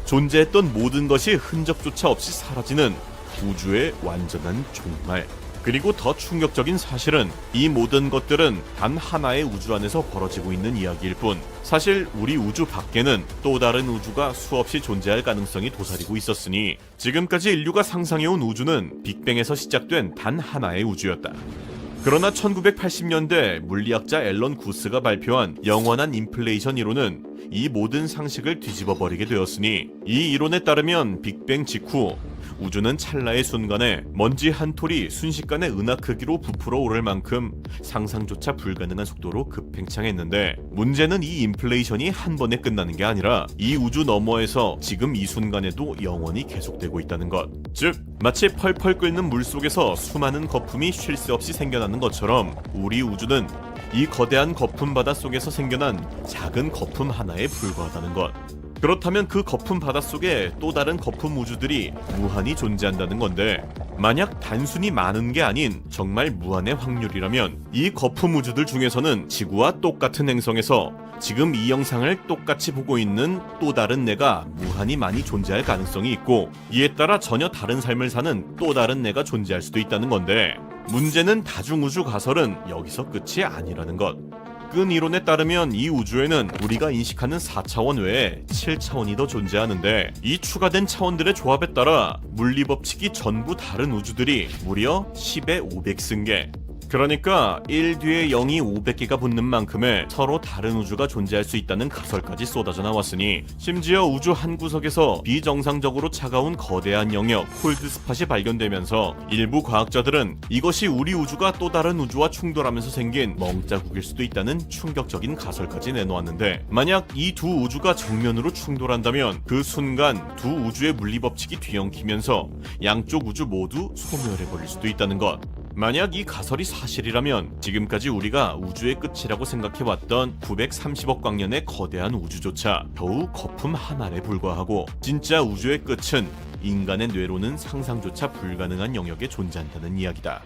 존재했던 모든 것이 흔적조차 없이 사라지는 우주의 완전한 종말. 그리고 더 충격적인 사실은 이 모든 것들은 단 하나의 우주 안에서 벌어지고 있는 이야기일 뿐, 사실 우리 우주 밖에는 또 다른 우주가 수없이 존재할 가능성이 도사리고 있었으니 지금까지 인류가 상상해온 우주는 빅뱅에서 시작된 단 하나의 우주였다. 그러나 1980년대 물리학자 앨런 구스가 발표한 영원한 인플레이션 이론은 이 모든 상식을 뒤집어 버리게 되었으니, 이 이론에 따르면 빅뱅 직후 우주는 찰나의 순간에 먼지 한 톨이 순식간에 은하 크기로 부풀어 오를 만큼 상상조차 불가능한 속도로 급팽창했는데, 문제는 이 인플레이션이 한 번에 끝나는 게 아니라 이 우주 너머에서 지금 이 순간에도 영원히 계속되고 있다는 것. 즉 마치 펄펄 끓는 물속에서 수많은 거품이 쉴 새 없이 생겨나는 것처럼 우리 우주는 이 거대한 거품 바다 속에서 생겨난 작은 거품 하나에 불과하다는 것. 그렇다면 그 거품 바다 속에 또 다른 거품 우주들이 무한히 존재한다는 건데, 만약 단순히 많은 게 아닌 정말 무한의 확률이라면 이 거품 우주들 중에서는 지구와 똑같은 행성에서 지금 이 영상을 똑같이 보고 있는 또 다른 내가 무한히 많이 존재할 가능성이 있고, 이에 따라 전혀 다른 삶을 사는 또 다른 내가 존재할 수도 있다는 건데, 문제는 다중우주 가설은 여기서 끝이 아니라는 것. 끈 이론에 따르면 이 우주에는 우리가 인식하는 4차원 외에 7차원이 더 존재하는데, 이 추가된 차원들의 조합에 따라 물리 법칙이 전부 다른 우주들이 무려 10의 500승계, 그러니까 1 뒤에 0이 500개가 붙는 만큼의 서로 다른 우주가 존재할 수 있다는 가설까지 쏟아져 나왔으니, 심지어 우주 한 구석에서 비정상적으로 차가운 거대한 영역 콜드스팟이 발견되면서 일부 과학자들은 이것이 우리 우주가 또 다른 우주와 충돌하면서 생긴 멍자국일 수도 있다는 충격적인 가설까지 내놓았는데, 만약 이 두 우주가 정면으로 충돌한다면 그 순간 두 우주의 물리법칙이 뒤엉키면서 양쪽 우주 모두 소멸해버릴 수도 있다는 것. 만약 이 가설이 사실이라면 지금까지 우리가 우주의 끝이라고 생각해왔던 930억 광년의 거대한 우주조차 겨우 거품 한 알에 불과하고, 진짜 우주의 끝은 인간의 뇌로는 상상조차 불가능한 영역에 존재한다는 이야기다.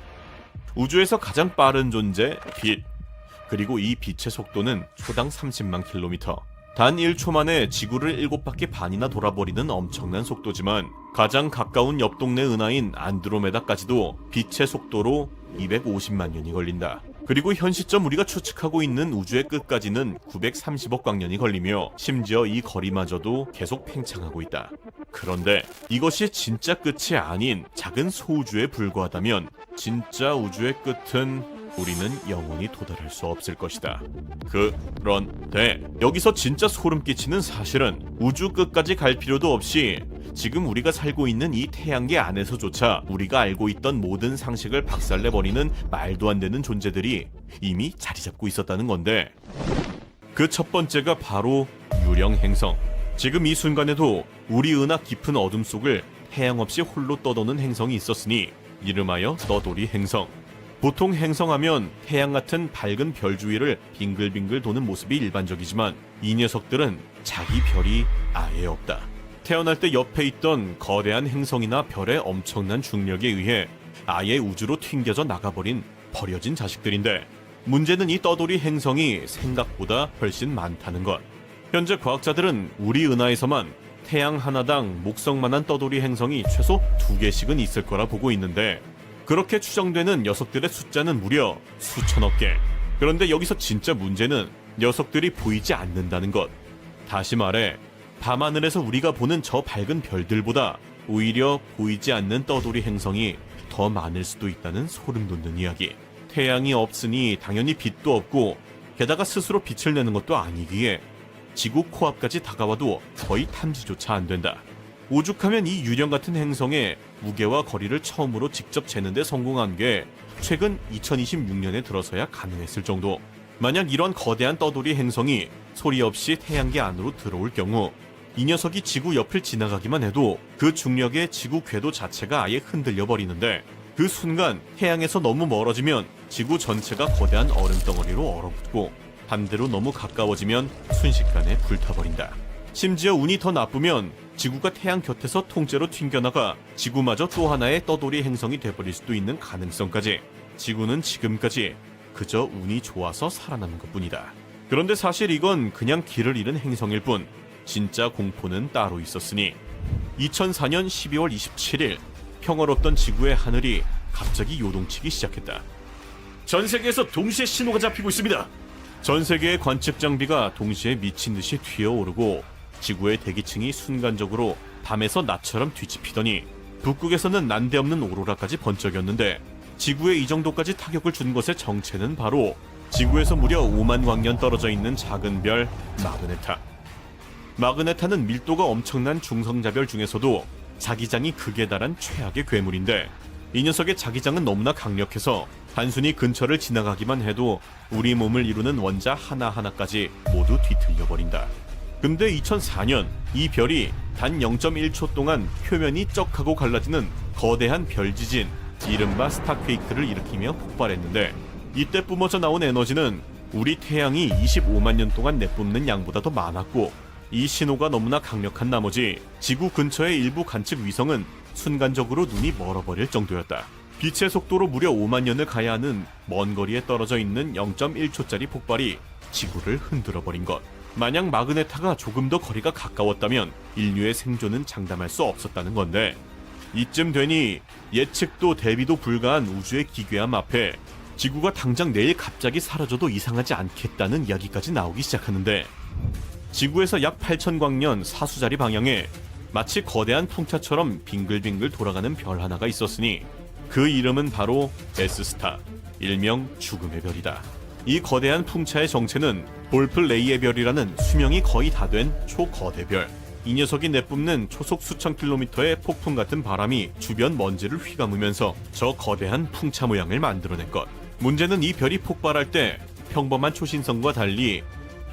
우주에서 가장 빠른 존재, 빛. 그리고 이 빛의 속도는 초당 30만 킬로미터. 단 1초 만에 지구를 7바퀴 반이나 돌아버리는 엄청난 속도지만, 가장 가까운 옆 동네 은하인 안드로메다까지도 빛의 속도로 250만 년이 걸린다. 그리고 현 시점 우리가 추측하고 있는 우주의 끝까지는 930억 광년이 걸리며, 심지어 이 거리마저도 계속 팽창하고 있다. 그런데 이것이 진짜 끝이 아닌 작은 소우주에 불과하다면 진짜 우주의 끝은 우리는 영원히 도달할 수 없을 것이다. 그런데 여기서 진짜 소름 끼치는 사실은, 우주 끝까지 갈 필요도 없이 지금 우리가 살고 있는 이 태양계 안에서조차 우리가 알고 있던 모든 상식을 박살내버리는 말도 안 되는 존재들이 이미 자리 잡고 있었다는 건데, 그 첫 번째가 바로 유령 행성. 지금 이 순간에도 우리 은하 깊은 어둠 속을 태양 없이 홀로 떠도는 행성이 있었으니 이름하여 떠돌이 행성. 보통 행성하면 태양 같은 밝은 별 주위를 빙글빙글 도는 모습이 일반적이지만, 이 녀석들은 자기 별이 아예 없다. 태어날 때 옆에 있던 거대한 행성이나 별의 엄청난 중력에 의해 아예 우주로 튕겨져 나가버린 버려진 자식들인데, 문제는 이 떠돌이 행성이 생각보다 훨씬 많다는 것. 현재 과학자들은 우리 은하에서만 태양 하나당 목성만한 떠돌이 행성이 최소 2개씩은 있을 거라 보고 있는데, 그렇게 추정되는 녀석들의 숫자는 무려 수천억 개. 그런데 여기서 진짜 문제는 녀석들이 보이지 않는다는 것. 다시 말해, 밤하늘에서 우리가 보는 저 밝은 별들보다 오히려 보이지 않는 떠돌이 행성이 더 많을 수도 있다는 소름 돋는 이야기. 태양이 없으니 당연히 빛도 없고, 게다가 스스로 빛을 내는 것도 아니기에 지구 코앞까지 다가와도 거의 탐지조차 안 된다. 오죽하면 이 유령 같은 행성의 무게와 거리를 처음으로 직접 재는데 성공한 게 최근 2026년에 들어서야 가능했을 정도. 만약 이런 거대한 떠돌이 행성이 소리 없이 태양계 안으로 들어올 경우, 이 녀석이 지구 옆을 지나가기만 해도 그 중력에 지구 궤도 자체가 아예 흔들려 버리는데, 그 순간 태양에서 너무 멀어지면 지구 전체가 거대한 얼음덩어리로 얼어붙고, 반대로 너무 가까워지면 순식간에 불타버린다. 심지어 운이 더 나쁘면 지구가 태양 곁에서 통째로 튕겨나가 지구마저 또 하나의 떠돌이 행성이 돼버릴 수도 있는 가능성까지. 지구는 지금까지 그저 운이 좋아서 살아남은 것뿐이다. 그런데 사실 이건 그냥 길을 잃은 행성일 뿐, 진짜 공포는 따로 있었으니, 2004년 12월 27일 평화롭던 지구의 하늘이 갑자기 요동치기 시작했다. 전 세계에서 동시에 신호가 잡히고 있습니다. 전 세계의 관측 장비가 동시에 미친 듯이 튀어오르고, 지구의 대기층이 순간적으로 밤에서 낮처럼 뒤집히더니 북극에서는 난데없는 오로라까지 번쩍였는데, 지구에 이 정도까지 타격을 준 것의 정체는 바로 지구에서 무려 5만 광년 떨어져 있는 작은 별 마그네타. 마그네타는 밀도가 엄청난 중성자별 중에서도 자기장이 극에 달한 최악의 괴물인데, 이 녀석의 자기장은 너무나 강력해서 단순히 근처를 지나가기만 해도 우리 몸을 이루는 원자 하나하나까지 모두 뒤틀려버린다. 근데 2004년 이 별이 단 0.1초 동안 표면이 쩍 하고 갈라지는 거대한 별 지진, 이른바 스타퀘이크를 일으키며 폭발했는데, 이때 뿜어져 나온 에너지는 우리 태양이 25만 년 동안 내뿜는 양보다 더 많았고, 이 신호가 너무나 강력한 나머지 지구 근처의 일부 관측 위성은 순간적으로 눈이 멀어버릴 정도였다. 빛의 속도로 무려 5만 년을 가야 하는 먼 거리에 떨어져 있는 0.1초짜리 폭발이 지구를 흔들어버린 것. 만약 마그네타가 조금 더 거리가 가까웠다면 인류의 생존은 장담할 수 없었다는 건데, 이쯤 되니 예측도 대비도 불가한 우주의 기괴함 앞에 지구가 당장 내일 갑자기 사라져도 이상하지 않겠다는 이야기까지 나오기 시작하는데, 지구에서 약 8,000광년 사수자리 방향에 마치 거대한 풍차처럼 빙글빙글 돌아가는 별 하나가 있었으니 그 이름은 바로 S스타. 일명 죽음의 별이다. 이 거대한 풍차의 정체는 볼플레이의 별이라는 수명이 거의 다 된 초거대 별. 이 녀석이 내뿜는 초속 수천 킬로미터의 폭풍 같은 바람이 주변 먼지를 휘감으면서 저 거대한 풍차 모양을 만들어낸 것. 문제는 이 별이 폭발할 때 평범한 초신성과 달리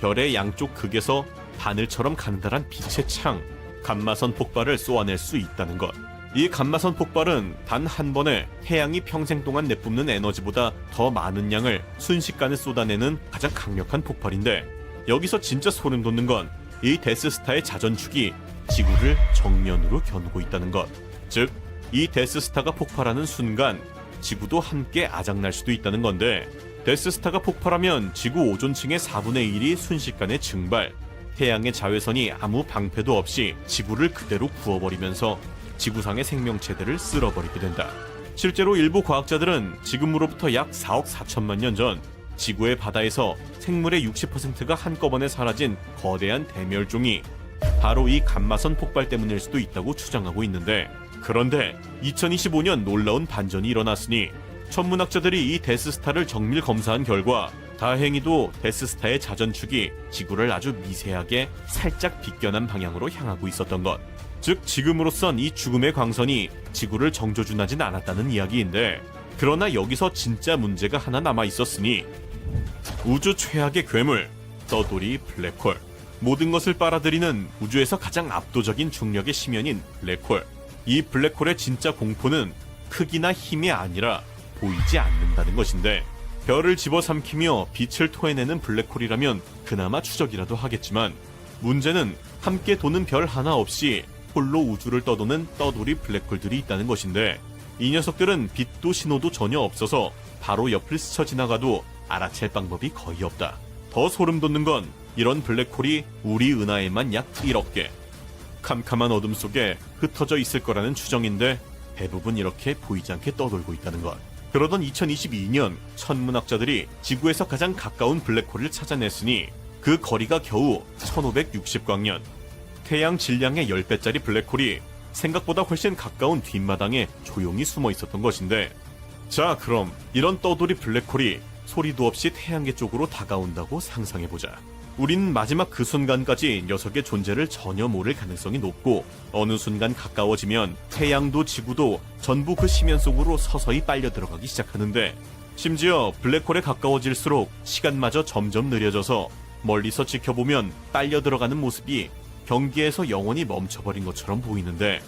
별의 양쪽 극에서 바늘처럼 간단한 빛의 창, 감마선 폭발을 쏘아낼 수 있다는 것. 이 감마선 폭발은 단 한 번에 태양이 평생 동안 내뿜는 에너지보다 더 많은 양을 순식간에 쏟아내는 가장 강력한 폭발인데, 여기서 진짜 소름 돋는 건 이 데스스타의 자전축이 지구를 정면으로 겨누고 있다는 것. 즉, 이 데스스타가 폭발하는 순간 지구도 함께 아작날 수도 있다는 건데, 데스스타가 폭발하면 지구 오존층의 4분의 1이 순식간에 증발, 태양의 자외선이 아무 방패도 없이 지구를 그대로 구워버리면서 지구상의 생명체들을 쓸어버리게 된다. 실제로 일부 과학자들은 지금으로부터 약 4억 4천만 년 전 지구의 바다에서 생물의 60%가 한꺼번에 사라진 거대한 대멸종이 바로 이 감마선 폭발 때문일 수도 있다고 추정하고 있는데, 그런데 2025년 놀라운 반전이 일어났으니 천문학자들이 이 데스스타를 정밀 검사한 결과 다행히도 데스스타의 자전축이 지구를 아주 미세하게 살짝 비껴난 방향으로 향하고 있었던 것. 즉, 지금으로선 이 죽음의 광선이 지구를 정조준하진 않았다는 이야기인데, 그러나 여기서 진짜 문제가 하나 남아 있었으니 우주 최악의 괴물, 떠돌이 블랙홀. 모든 것을 빨아들이는 우주에서 가장 압도적인 중력의 심연인 블랙홀. 이 블랙홀의 진짜 공포는 크기나 힘이 아니라 보이지 않는다는 것인데, 별을 집어삼키며 빛을 토해내는 블랙홀이라면 그나마 추적이라도 하겠지만, 문제는 함께 도는 별 하나 없이 홀로 우주를 떠도는 떠돌이 블랙홀들이 있다는 것인데, 이 녀석들은 빛도 신호도 전혀 없어서 바로 옆을 스쳐 지나가도 알아챌 방법이 거의 없다. 더 소름 돋는 건 이런 블랙홀이 우리 은하에만 약 1억 개, 캄캄한 어둠 속에 흩어져 있을 거라는 추정인데, 대부분 이렇게 보이지 않게 떠돌고 있다는 것. 그러던 2022년 천문학자들이 지구에서 가장 가까운 블랙홀을 찾아냈으니 그 거리가 겨우 1560광년. 태양 질량의 10배짜리 블랙홀이 생각보다 훨씬 가까운 뒷마당에 조용히 숨어 있었던 것인데, 자, 그럼 이런 떠돌이 블랙홀이 소리도 없이 태양계 쪽으로 다가온다고 상상해보자. 우린 마지막 그 순간까지 녀석의 존재를 전혀 모를 가능성이 높고, 어느 순간 가까워지면 태양도 지구도 전부 그 심연 속으로 서서히 빨려 들어가기 시작하는데, 심지어 블랙홀에 가까워질수록 시간마저 점점 느려져서 멀리서 지켜보면 빨려 들어가는 모습이 경계에서 영원히 멈춰버린 것처럼 보이는데,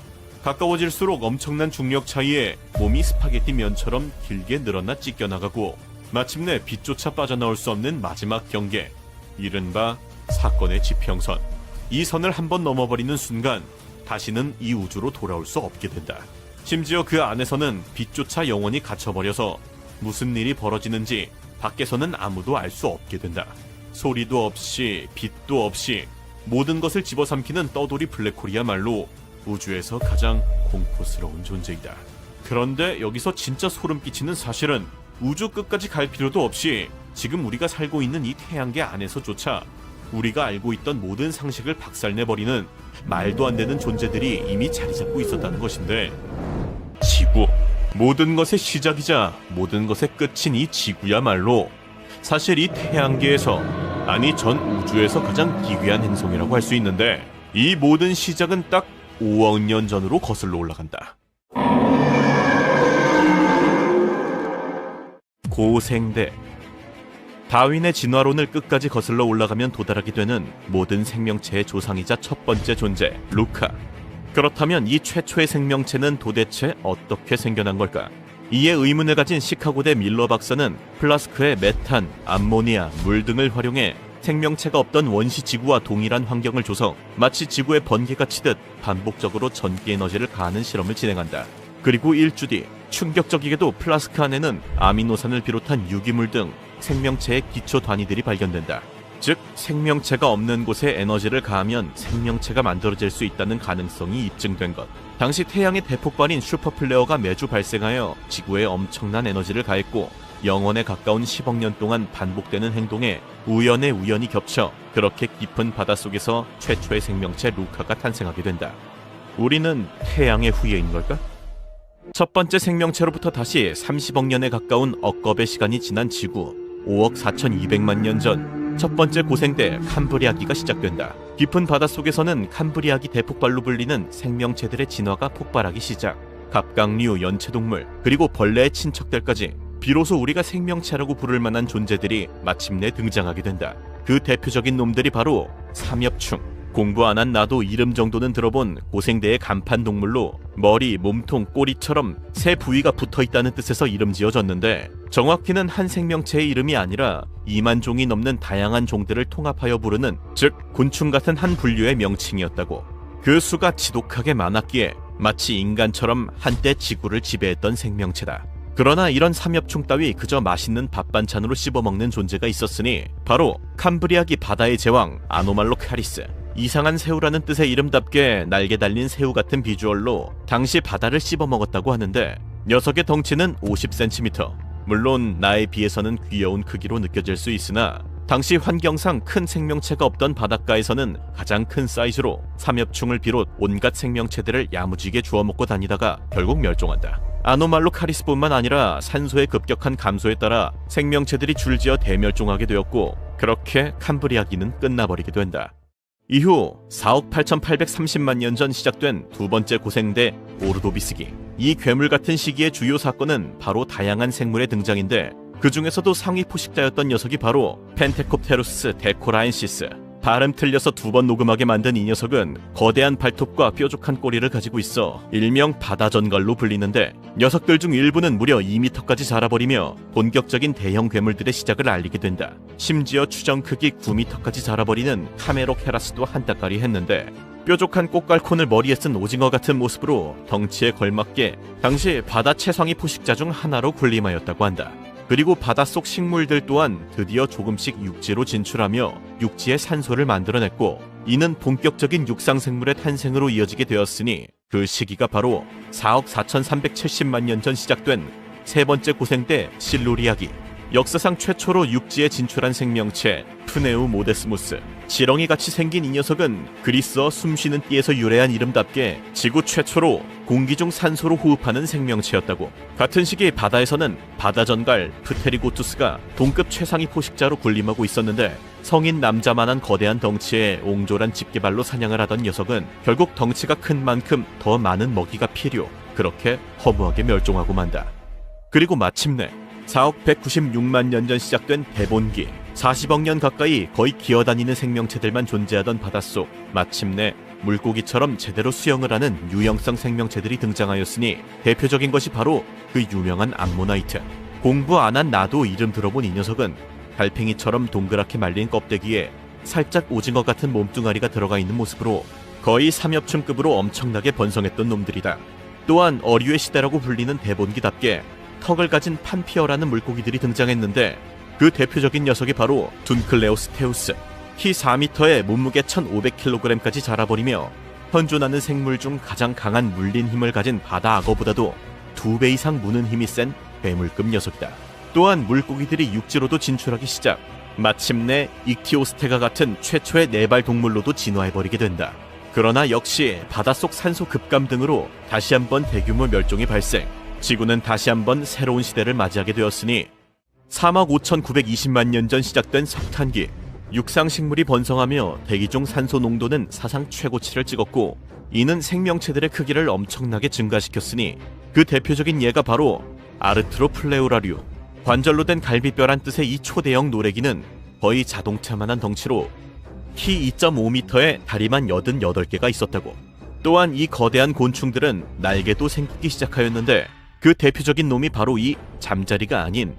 가까워질수록 엄청난 중력 차이에 몸이 스파게티 면처럼 길게 늘어나 찢겨나가고 마침내 빛조차 빠져나올 수 없는 마지막 경계, 이른바 사건의 지평선. 이 선을 한번 넘어버리는 순간 다시는 이 우주로 돌아올 수 없게 된다. 심지어 그 안에서는 빛조차 영원히 갇혀버려서 무슨 일이 벌어지는지 밖에서는 아무도 알 수 없게 된다. 소리도 없이 빛도 없이 모든 것을 집어삼키는 떠돌이 블랙홀이야말로 우주에서 가장 공포스러운 존재이다. 그런데 여기서 진짜 소름 끼치는 사실은 우주 끝까지 갈 필요도 없이 지금 우리가 살고 있는 이 태양계 안에서조차 우리가 알고 있던 모든 상식을 박살내버리는 말도 안 되는 존재들이 이미 자리 잡고 있었다는 것인데, 지구. 모든 것의 시작이자 모든 것의 끝인 이 지구야말로 사실 이 태양계에서, 아니 전 우주에서 가장 기괴한 행성이라고 할 수 있는데, 이 모든 시작은 딱 5억 년 전으로 거슬러 올라간다. 고생대. 다윈의 진화론을 끝까지 거슬러 올라가면 도달하게 되는 모든 생명체의 조상이자 첫 번째 존재, 루카. 그렇다면 이 최초의 생명체는 도대체 어떻게 생겨난 걸까? 이에 의문을 가진 시카고대 밀러 박사는 플라스크에 메탄, 암모니아, 물 등을 활용해 생명체가 없던 원시 지구와 동일한 환경을 조성, 마치 지구의 번개가 치듯 반복적으로 전기 에너지를 가하는 실험을 진행한다. 그리고 일주 뒤 충격적이게도 플라스크 안에는 아미노산을 비롯한 유기물 등 생명체의 기초 단위들이 발견된다. 즉, 생명체가 없는 곳에 에너지를 가하면 생명체가 만들어질 수 있다는 가능성이 입증된 것. 당시 태양의 대폭발인 슈퍼플레어가 매주 발생하여 지구에 엄청난 에너지를 가했고, 영원에 가까운 10억 년 동안 반복되는 행동에 우연의 우연이 겹쳐 그렇게 깊은 바닷속에서 최초의 생명체 루카가 탄생하게 된다. 우리는 태양의 후예인 걸까? 첫 번째 생명체로부터 다시 30억 년에 가까운 억겁의 시간이 지난 지구 5억 4,200만 년 전 첫 번째 고생대 캄브리아기가 시작된다. 깊은 바닷속에서는 캄브리아기 대폭발로 불리는 생명체들의 진화가 폭발하기 시작. 갑각류, 연체동물, 그리고 벌레의 친척들까지 비로소 우리가 생명체라고 부를 만한 존재들이 마침내 등장하게 된다. 그 대표적인 놈들이 바로 삼엽충. 공부 안 한 나도 이름 정도는 들어본 고생대의 간판 동물로 머리, 몸통, 꼬리처럼 새 부위가 붙어있다는 뜻에서 이름 지어졌는데 정확히는 한 생명체의 이름이 아니라 2만 종이 넘는 다양한 종들을 통합하여 부르는, 즉 곤충 같은 한 분류의 명칭이었다고. 그 수가 지독하게 많았기에 마치 인간처럼 한때 지구를 지배했던 생명체다. 그러나 이런 삼엽충 따위 그저 맛있는 밥 반찬으로 씹어먹는 존재가 있었으니 바로 캄브리아기 바다의 제왕 아노말로카리스. 이상한 새우라는 뜻의 이름답게 날개 달린 새우 같은 비주얼로 당시 바다를 씹어먹었다고 하는데 녀석의 덩치는 50cm. 물론 나에 비해서는 귀여운 크기로 느껴질 수 있으나 당시 환경상 큰 생명체가 없던 바닷가에서는 가장 큰 사이즈로 삼엽충을 비롯 온갖 생명체들을 야무지게 주워먹고 다니다가 결국 멸종한다. 아노말로카리스뿐만 아니라 산소의 급격한 감소에 따라 생명체들이 줄지어 대멸종하게 되었고 그렇게 캄브리아기는 끝나버리게 된다. 이후 4억 8,830만 년 전 시작된 두 번째 고생대 오르도비스기. 이 괴물 같은 시기의 주요 사건은 바로 다양한 생물의 등장인데 그 중에서도 상위 포식자였던 녀석이 바로 펜테콥테루스 데코라엔시스. 발음 틀려서 두 번 녹음하게 만든 이 녀석은 거대한 발톱과 뾰족한 꼬리를 가지고 있어 일명 바다전갈로 불리는데 녀석들 중 일부는 무려 2m까지 자라버리며 본격적인 대형 괴물들의 시작을 알리게 된다. 심지어 추정 크기 9m까지 자라버리는 카메로케라스도 한따까리 했는데 뾰족한 꽃갈콘을 머리에 쓴 오징어 같은 모습으로 덩치에 걸맞게 당시 바다 최상위 포식자 중 하나로 군림하였다고 한다. 그리고 바닷속 식물들 또한 드디어 조금씩 육지로 진출하며 육지의 산소를 만들어냈고 이는 본격적인 육상생물의 탄생으로 이어지게 되었으니 그 시기가 바로 4억 4,370만 년 전 시작된 세 번째 고생대 실루리아기. 역사상 최초로 육지에 진출한 생명체 푸네우 모데스무스. 지렁이같이 생긴 이 녀석은 그리스어 숨쉬는 띠에서 유래한 이름답게 지구 최초로 공기 중 산소로 호흡하는 생명체였다고. 같은 시기 바다에서는 바다전갈 프테리고투스가 동급 최상위 포식자로 군림하고 있었는데 성인 남자만한 거대한 덩치에 옹졸한 집게발로 사냥을 하던 녀석은 결국 덩치가 큰 만큼 더 많은 먹이가 필요. 그렇게 허무하게 멸종하고 만다. 그리고 마침내 4억 196만 년 전 시작된 대본기. 40억 년 가까이 거의 기어다니는 생명체들만 존재하던 바닷속. 마침내 물고기처럼 제대로 수영을 하는 유형성 생명체들이 등장하였으니 대표적인 것이 바로 그 유명한 암모나이트. 공부 안 한 나도 이름 들어본 이 녀석은 달팽이처럼 동그랗게 말린 껍데기에 살짝 오징어 같은 몸뚱아리가 들어가 있는 모습으로 거의 삼엽충급으로 엄청나게 번성했던 놈들이다. 또한 어류의 시대라고 불리는 대본기답게 턱을 가진 판피어라는 물고기들이 등장했는데 그 대표적인 녀석이 바로 둔클레오스테우스. 키 4m에 몸무게 1,500kg까지 자라버리며 현존하는 생물 중 가장 강한 물린 힘을 가진 바다 악어보다도 2배 이상 무는 힘이 센 괴물급 녀석이다. 또한 물고기들이 육지로도 진출하기 시작. 마침내 익티오스테가 같은 최초의 네발 동물로도 진화해버리게 된다. 그러나 역시 바닷속 산소 급감 등으로 다시 한번 대규모 멸종이 발생. 지구는 다시 한번 새로운 시대를 맞이하게 되었으니 3억 5,920만 년 전 시작된 석탄기. 육상식물이 번성하며 대기 중 산소 농도는 사상 최고치를 찍었고 이는 생명체들의 크기를 엄청나게 증가시켰으니 그 대표적인 예가 바로 아르트로플레우라류. 관절로 된 갈비뼈란 뜻의 이 초대형 노래기는 거의 자동차만한 덩치로 키 2.5m에 다리만 88개가 있었다고. 또한 이 거대한 곤충들은 날개도 생기기 시작하였는데 그 대표적인 놈이 바로 이 잠자리가 아닌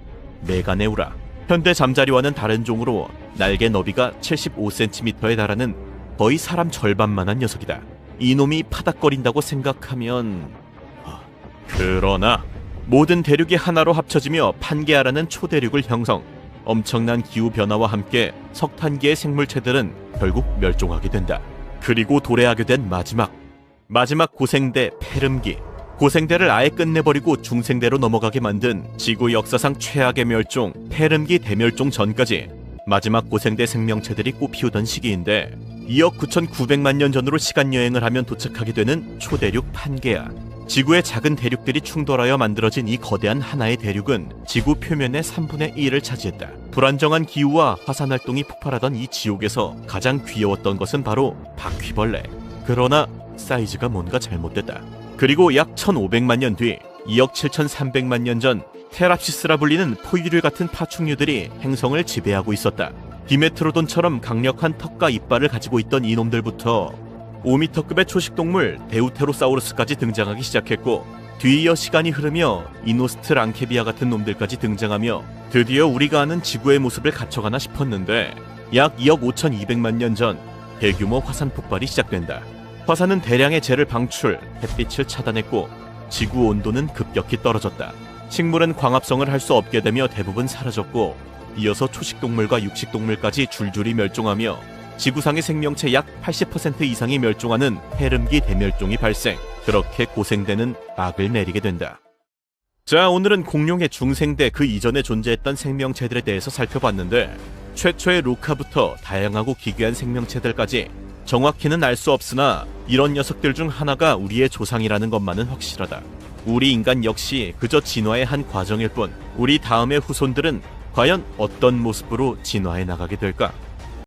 메가네우라. 현대 잠자리와는 다른 종으로 날개 너비가 75cm에 달하는 거의 사람 절반만한 녀석이다. 이 놈이 파닥거린다고 생각하면... 그러나 모든 대륙이 하나로 합쳐지며 판게아라는 초대륙을 형성. 엄청난 기후변화와 함께 석탄기의 생물체들은 결국 멸종하게 된다. 그리고 도래하게 된 마지막 고생대 페름기. 고생대를 아예 끝내버리고 중생대로 넘어가게 만든 지구 역사상 최악의 멸종 페름기 대멸종 전까지 마지막 고생대 생명체들이 꽃피우던 시기인데 2억 9,900만 년 전으로 시간여행을 하면 도착하게 되는 초대륙 판게아. 지구의 작은 대륙들이 충돌하여 만들어진 이 거대한 하나의 대륙은 지구 표면의 3분의 1을 차지했다. 불안정한 기후와 화산 활동이 폭발하던 이 지옥에서 가장 귀여웠던 것은 바로 바퀴벌레. 그러나 사이즈가 뭔가 잘못됐다. 그리고 약 1500만 년 뒤 2억 7300만 년 전 테랍시스라 불리는 포유류 같은 파충류들이 행성을 지배하고 있었다. 디메트로돈처럼 강력한 턱과 이빨을 가지고 있던 이놈들부터 5m급의 초식동물 데우테로사우루스까지 등장하기 시작했고, 뒤이어 시간이 흐르며 이노스트랑케비아 같은 놈들까지 등장하며 드디어 우리가 아는 지구의 모습을 갖춰가나 싶었는데, 약 2억 5200만 년 전 대규모 화산 폭발이 시작된다. 화산은 대량의 재를 방출, 햇빛을 차단했고 지구 온도는 급격히 떨어졌다. 식물은 광합성을 할 수 없게 되며 대부분 사라졌고, 이어서 초식동물과 육식동물까지 줄줄이 멸종하며 지구상의 생명체 약 80% 이상이 멸종하는 해름기 대멸종이 발생. 그렇게 고생되는 악을 내리게 된다. 자, 오늘은 공룡의 중생대 그 이전에 존재했던 생명체들에 대해서 살펴봤는데, 최초의 루카부터 다양하고 기괴한 생명체들까지 정확히는 알 수 없으나 이런 녀석들 중 하나가 우리의 조상이라는 것만은 확실하다. 우리 인간 역시 그저 진화의 한 과정일 뿐, 우리 다음의 후손들은 과연 어떤 모습으로 진화해 나가게 될까?